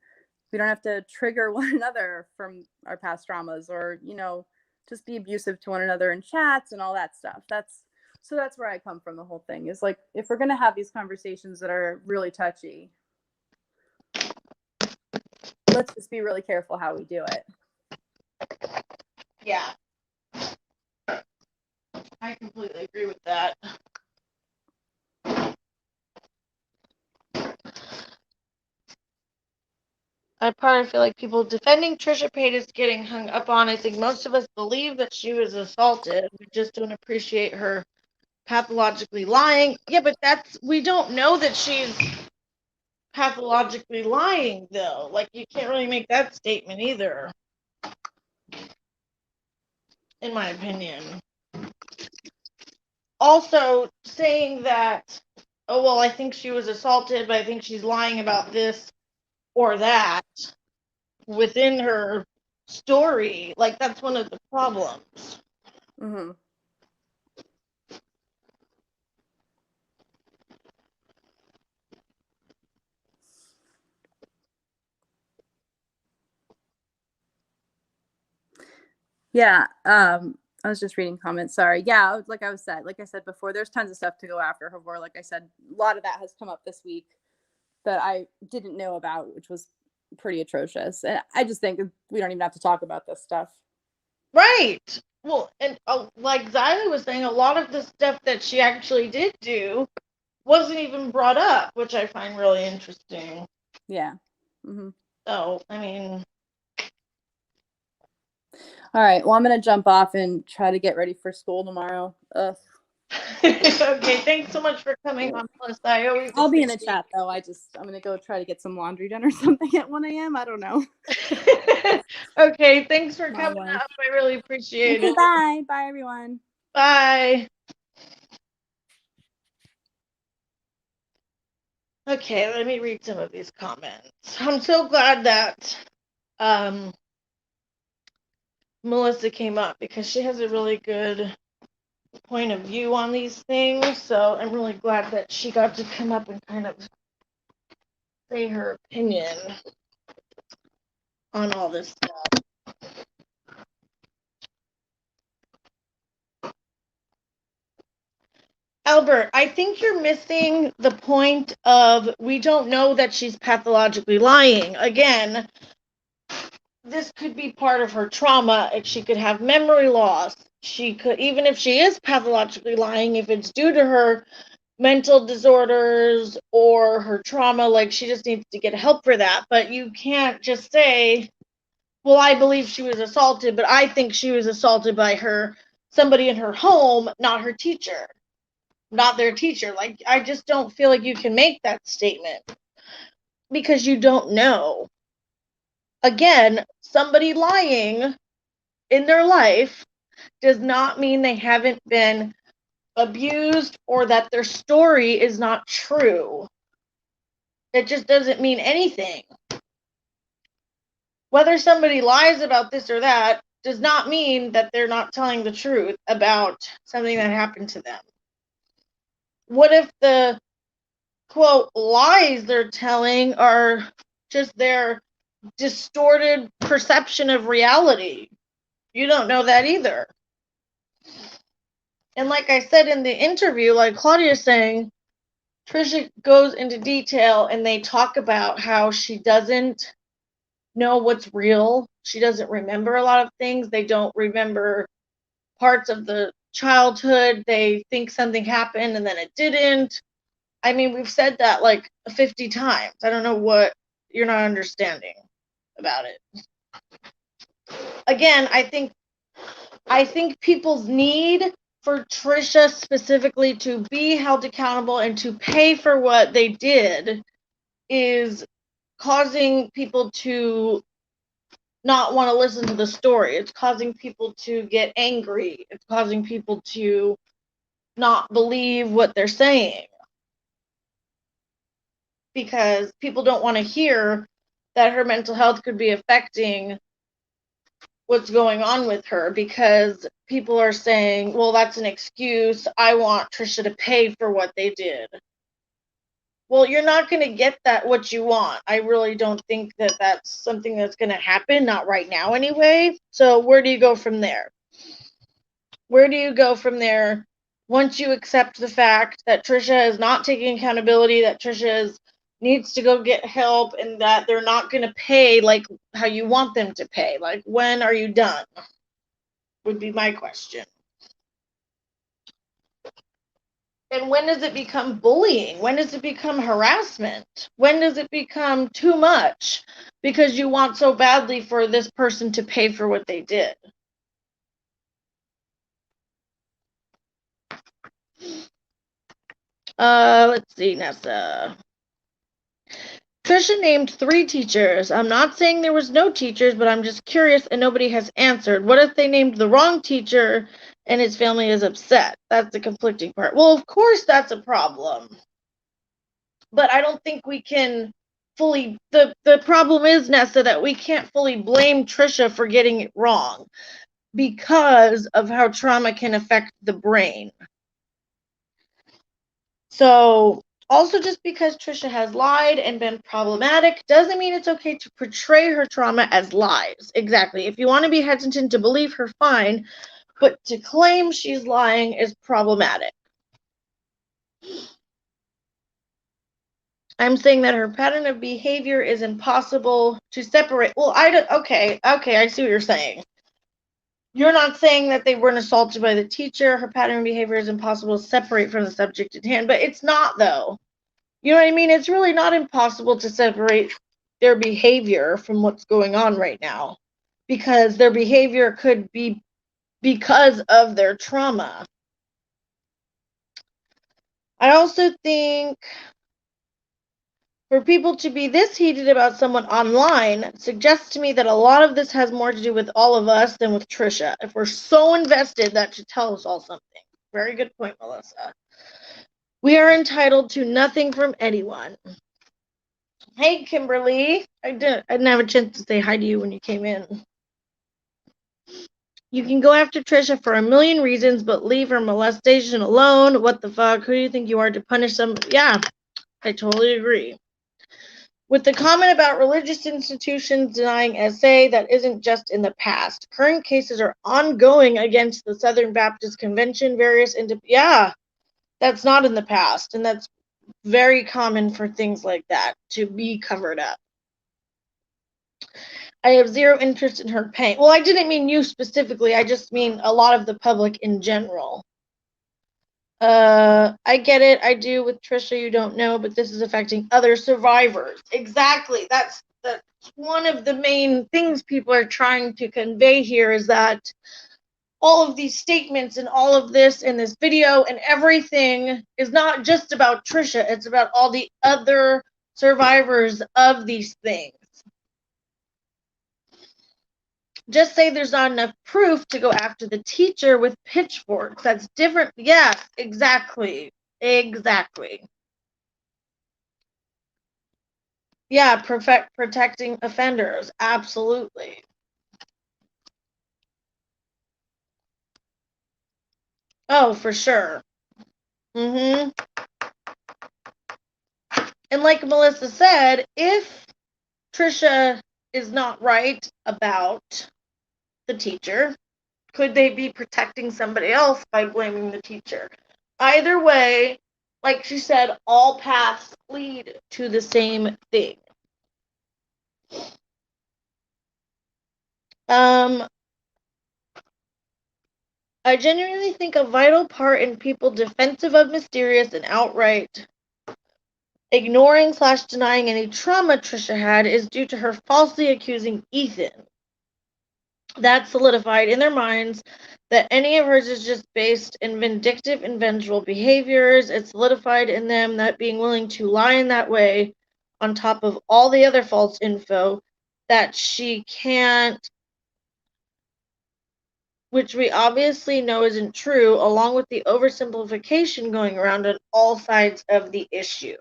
we don't have to trigger one another from our past traumas, or just be abusive to one another in chats and all that stuff. That's where I come from. The whole thing is like, if we're gonna have these conversations that are really touchy, let's just be really careful how we do it. Yeah. I completely agree with that. I probably feel like people defending Trisha Paytas getting hung up on. I think most of us believe that she was assaulted. We just don't appreciate her pathologically lying. Yeah, but we don't know that she's pathologically lying, though. Like, you can't really make that statement either, in my opinion. Also, saying that, oh, well, I think she was assaulted, but I think she's lying about this or that within her story, like, that's one of the problems. Mm-hmm. Yeah. I was just reading comments. Sorry. Yeah. Like I said before, there's tons of stuff to go after her for. Like I said, a lot of that has come up this week that I didn't know about, which was pretty atrocious. And I just think we don't even have to talk about this stuff. Right. Well, and like Xylee was saying, a lot of the stuff that she actually did do wasn't even brought up, which I find really interesting. Yeah. Mm-hmm. So, I mean. All right. Well, I'm going to jump off and try to get ready for school tomorrow. Ugh. Okay, thanks so much for coming on, Melissa. I'll be in the chat though. I'm gonna go try to get some laundry done or something at 1 a.m. I don't know. Okay, thanks for coming up. I really appreciate it. Bye. Bye, everyone. Bye. Okay, let me read some of these comments. I'm so glad that Melissa came up, because she has a really good point of view on these things. So I'm really glad that she got to come up and kind of say her opinion on all this stuff. Albert, I think you're missing the point of, we don't know that she's pathologically lying. Again, this could be part of her trauma. She could have memory loss. She could, even if she is pathologically lying, if it's due to her mental disorders or her trauma, like, she just needs to get help for that. But you can't just say, well, I believe she was assaulted, but I think she was assaulted by somebody in her home, not her teacher, not their teacher. Like, I just don't feel like you can make that statement, because you don't know. Again, somebody lying in their life does not mean they haven't been abused or that their story is not true. It just doesn't mean anything. Whether somebody lies about this or that does not mean that they're not telling the truth about something that happened to them. What if the, quote, lies they're telling are just their distorted perception of reality? You don't know that either. And like I said in the interview, like Claudia's saying, Trisha goes into detail and they talk about how she doesn't know what's real. She doesn't remember a lot of things. They don't remember parts of the childhood. They think something happened and then it didn't. I mean, we've said that like 50 times. I don't know what you're not understanding about it. Again, I think people's need for Trisha specifically to be held accountable and to pay for what they did is causing people to not want to listen to the story. It's causing people to get angry. It's causing people to not believe what they're saying, because people don't want to hear that her mental health could be affecting what's going on with her, because people are saying, well, that's an excuse. I want Trisha to pay for what they did. Well, you're not going to get that what you want. I really don't think that that's something that's going to happen, not right now anyway. So where do you go from there? Where do you go from there once you accept the fact that Trisha is not taking accountability, that Trisha needs to go get help, and that they're not going to pay like how you want them to pay? Like, when are you done? Would be my question. And when does it become bullying? When does it become harassment? When does it become too much because you want so badly for this person to pay for what they did? Let's see, Nessa. Trisha named 3 teachers. I'm not saying there was no teachers, but I'm just curious and nobody has answered. What if they named the wrong teacher and his family is upset? That's the conflicting part. Well, of course that's a problem. But I don't think we can fully, the problem is, Nessa, that we can't fully blame Trisha for getting it wrong because of how trauma can affect the brain. So also, just because Trisha has lied and been problematic doesn't mean it's okay to portray her trauma as lies. Exactly. If you want to be hesitant to believe her, fine, but to claim she's lying is problematic. I'm saying that her pattern of behavior is impossible to separate. Well, okay, I see what you're saying. You're not saying that they weren't assaulted by the teacher. Her pattern of behavior is impossible to separate from the subject at hand, but it's not, though. You know what I mean? It's really not impossible to separate their behavior from what's going on right now, because their behavior could be because of their trauma. I also think for people to be this heated about someone online suggests to me that a lot of this has more to do with all of us than with Trisha. If we're so invested, that should tell us all something. Very good point, Melissa. We are entitled to nothing from anyone. Hey, Kimberly. I didn't have a chance to say hi to you when you came in. You can go after Trisha for a million reasons, but leave her molestation alone. What the fuck? Who do you think you are to punish them? Yeah, I totally agree. With the comment about religious institutions denying SA, that isn't just in the past. Current cases are ongoing against the Southern Baptist Convention, yeah, that's not in the past, and that's very common for things like that to be covered up. I have zero interest in her paying. Well, I didn't mean you specifically. I just mean a lot of the public in general. I get it. I do with Trisha. You don't know, but this is affecting other survivors. Exactly. That's one of the main things people are trying to convey here, is that all of these statements and all of this in this video and everything is not just about Trisha. It's about all the other survivors of these things. Just say there's not enough proof to go after the teacher with pitchforks. That's different. Yes, exactly. Exactly. Yeah, protecting offenders. Absolutely. Oh, for sure. And like Melissa said, if Trisha is not right about the teacher, could they be protecting somebody else by blaming the teacher? Either way, like she said, all paths lead to the same thing. I genuinely think a vital part in people defensive of mysterious and outright ignoring / denying any trauma Trisha had is due to her falsely accusing Ethan. That solidified in their minds that any of hers is just based in vindictive and vengeful behaviors. It solidified in them that being willing to lie in that way, on top of all the other false info, that she can't, which we obviously know isn't true, along with the oversimplification going around on all sides of the issue.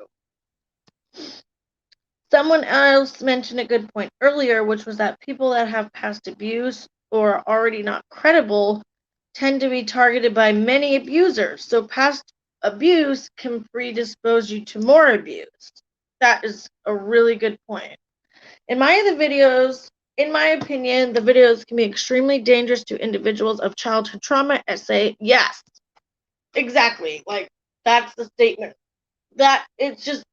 Someone else mentioned a good point earlier, which was that people that have past abuse or are already not credible tend to be targeted by many abusers. So past abuse can predispose you to more abuse. That is a really good point. In my opinion, the videos can be extremely dangerous to individuals of childhood trauma. Essay, yes, exactly. Like, that's the statement. That it's just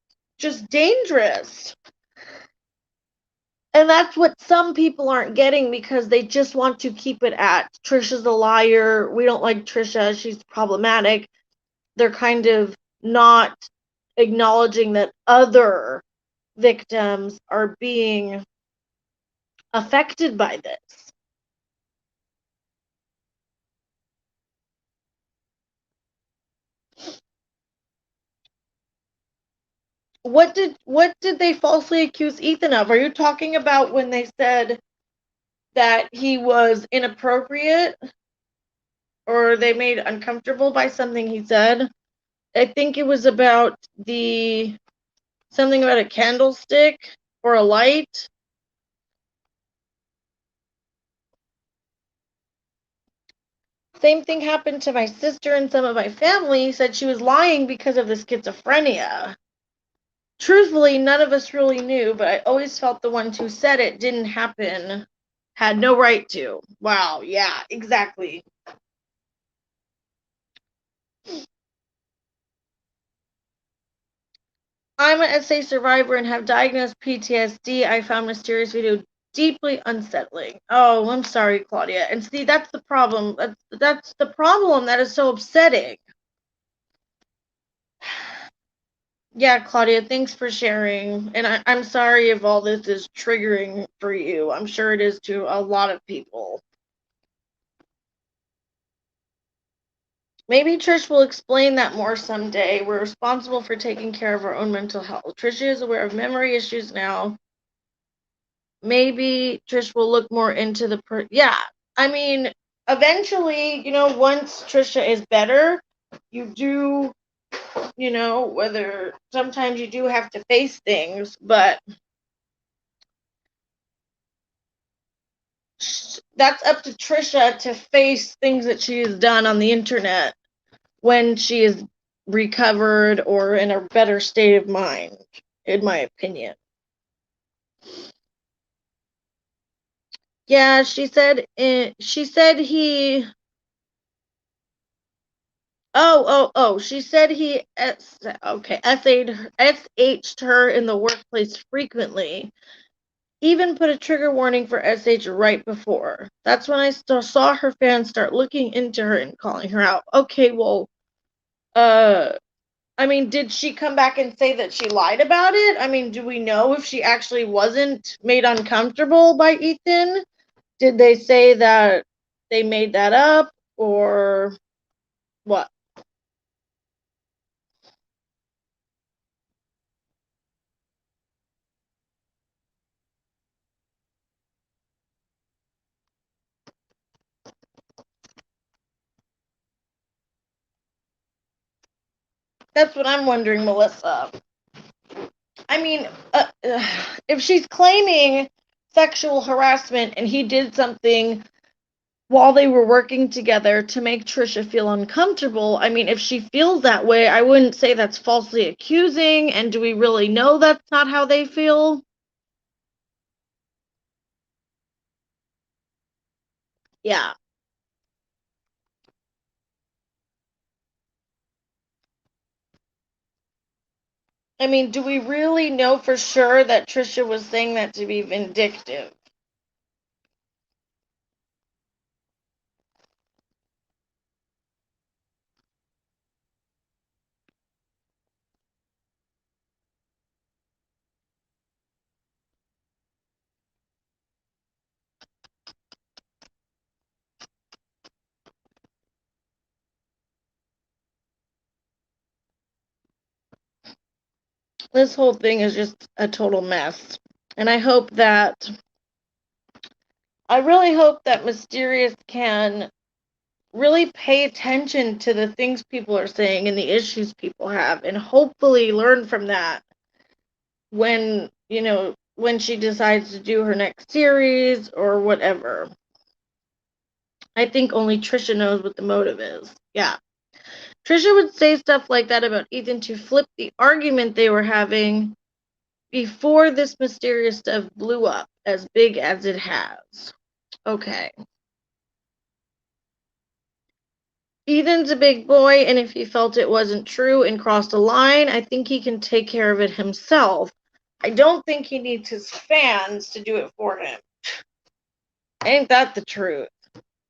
dangerous. And that's what some people aren't getting because they just want to keep it at Trisha's a liar. We don't like Trisha. She's problematic. They're kind of not acknowledging that other victims are being affected by this. What did they falsely accuse Ethan of? Are you talking about when they said that he was inappropriate or they made uncomfortable by something he said? I think it was about something about a candlestick or a light. Same thing happened to my sister, and some of my family said she was lying because of the schizophrenia. Truthfully, none of us really knew, but I always felt the ones who said it didn't happen had no right to. Wow, yeah, exactly. I'm an SA survivor and have diagnosed PTSD. I found mysterious video deeply unsettling. Oh, I'm sorry, Claudia. And see, that's the problem. That's the problem that is so upsetting. Yeah, Claudia, thanks for sharing. And I'm sorry if all this is triggering for you. I'm sure it is to a lot of people. Maybe Trish will explain that more someday. We're responsible for taking care of our own mental health. Trisha is aware of memory issues now. Maybe Trish will look more into yeah. I mean, eventually, once Trisha is better, you do, whether sometimes you do have to face things, but that's up to Trisha to face things that she has done on the internet when she is recovered or in a better state of mind, in my opinion. Yeah, she said he she said he SH'd her in the workplace frequently. Even put a trigger warning for SH right before. That's when I saw her fans start looking into her and calling her out. Okay, well, I mean, did she come back and say that she lied about it? I mean, do we know if she actually wasn't made uncomfortable by Ethan? Did they say that they made that up or what? That's what I'm wondering, Melissa. I mean, if she's claiming sexual harassment and he did something while they were working together to make Trisha feel uncomfortable, I mean, if she feels that way, I wouldn't say that's falsely accusing. And do we really know that's not how they feel? Yeah. I mean, do we really know for sure that Trisha was saying that to be vindictive? This whole thing is just a total mess. And I really hope that Mysterious can really pay attention to the things people are saying and the issues people have and hopefully learn from that when she decides to do her next series or whatever. I think only Trisha knows what the motive is. Yeah. Trisha would say stuff like that about Ethan to flip the argument they were having before this mysterious stuff blew up as big as it has. Okay. Ethan's a big boy, and if he felt it wasn't true and crossed a line, I think he can take care of it himself. I don't think he needs his fans to do it for him. Ain't that the truth?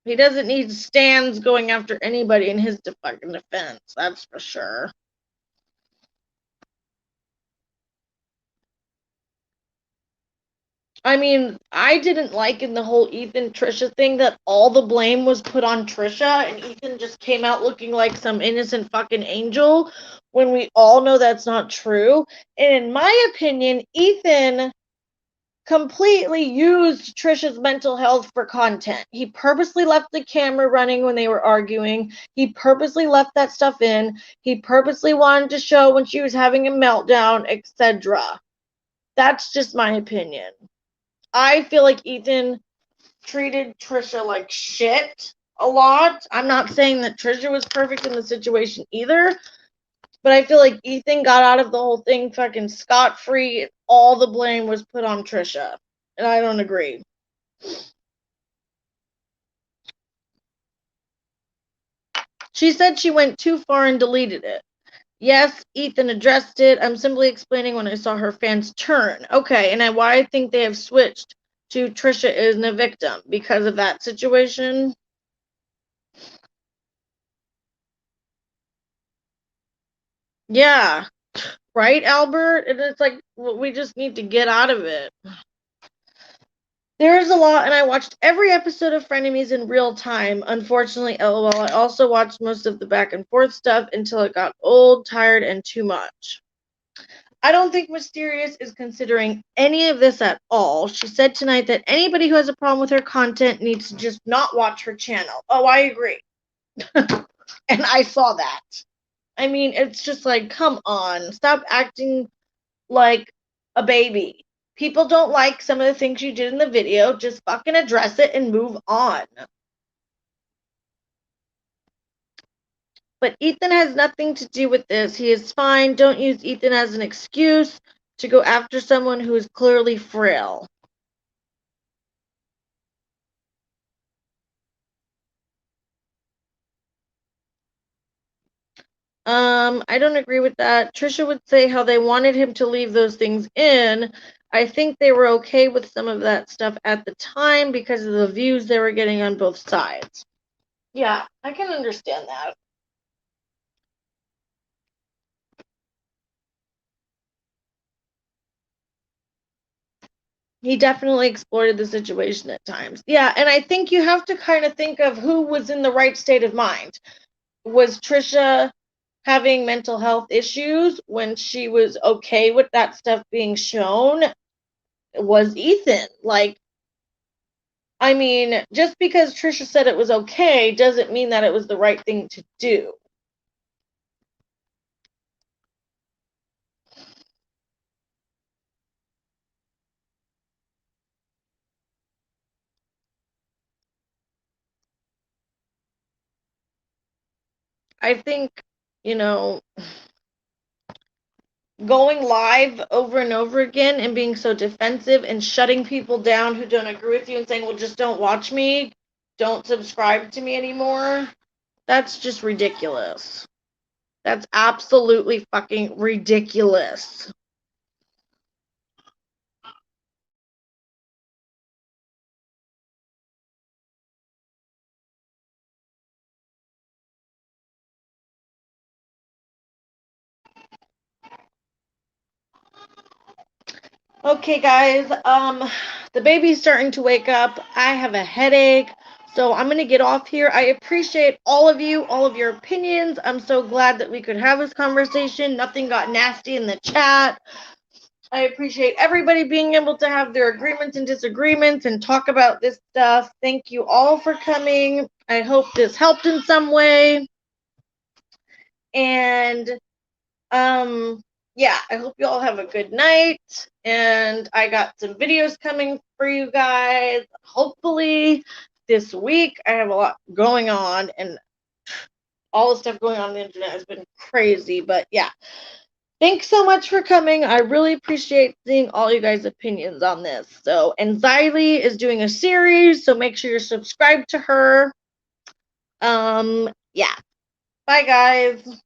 He doesn't need stands going after anybody in his fucking defense, that's for sure. I mean, I didn't like in the whole Ethan Trisha thing that all the blame was put on Trisha and Ethan just came out looking like some innocent fucking angel when we all know that's not true. And in my opinion, Ethan completely used Trisha's mental health for content. He purposely left the camera running when they were arguing. He purposely left that stuff in. He purposely wanted to show when she was having a meltdown, etc. That's just my opinion. I feel like Ethan treated Trisha like shit a lot. I'm not saying that Trisha was perfect in the situation either, but I feel like Ethan got out of the whole thing fucking scot-free. All the blame was put on Trisha, and I don't agree. She said she went too far and deleted it. Yes, Ethan addressed it. I'm simply explaining when I saw her fans turn. Okay, and why I think they have switched to Trisha isn't a victim because of that situation. Yeah, right, Albert? And it's like, we just need to get out of it. There is a lot, and I watched every episode of Frenemies in real time. Unfortunately, LOL, I also watched most of the back and forth stuff until it got old, tired, and too much. I don't think Mysterious is considering any of this at all. She said tonight that anybody who has a problem with her content needs to just not watch her channel. Oh, I agree. And I saw that. I mean, it's just like, come on, stop acting like a baby. People don't like some of the things you did in the video. Just fucking address it and move on. But Ethan has nothing to do with this. He is fine. Don't use Ethan as an excuse to go after someone who is clearly frail. I don't agree with that. Trisha would say how they wanted him to leave those things in. I think they were okay with some of that stuff at the time because of the views they were getting on both sides. Yeah, I can understand that. He definitely exploited the situation at times. Yeah, and I think you have to kind of think of who was in the right state of mind. Was Trisha having mental health issues when she was okay with that stuff being shown? Was Ethan. Like, I mean, just because Trisha said it was okay doesn't mean that it was the right thing to do. I think, you know, going live over and over again and being so defensive and shutting people down who don't agree with you and saying, well, just don't watch me, don't subscribe to me anymore, that's just ridiculous. That's absolutely fucking ridiculous. Okay, guys, the baby's starting to wake up. I have a headache, so I'm going to get off here. I appreciate all of you, all of your opinions. I'm so glad that we could have this conversation. Nothing got nasty in the chat. I appreciate everybody being able to have their agreements and disagreements and talk about this stuff. Thank you all for coming. I hope this helped in some way. And yeah, I hope you all have a good night. And I got some videos coming for you guys, hopefully. this week. I have a lot going on, and all the stuff going on the internet has been crazy. But yeah, thanks so much for coming. I really appreciate seeing all you guys' opinions on this. So, and Xylee is doing a series, so make sure you're subscribed to her. Yeah. Bye, guys.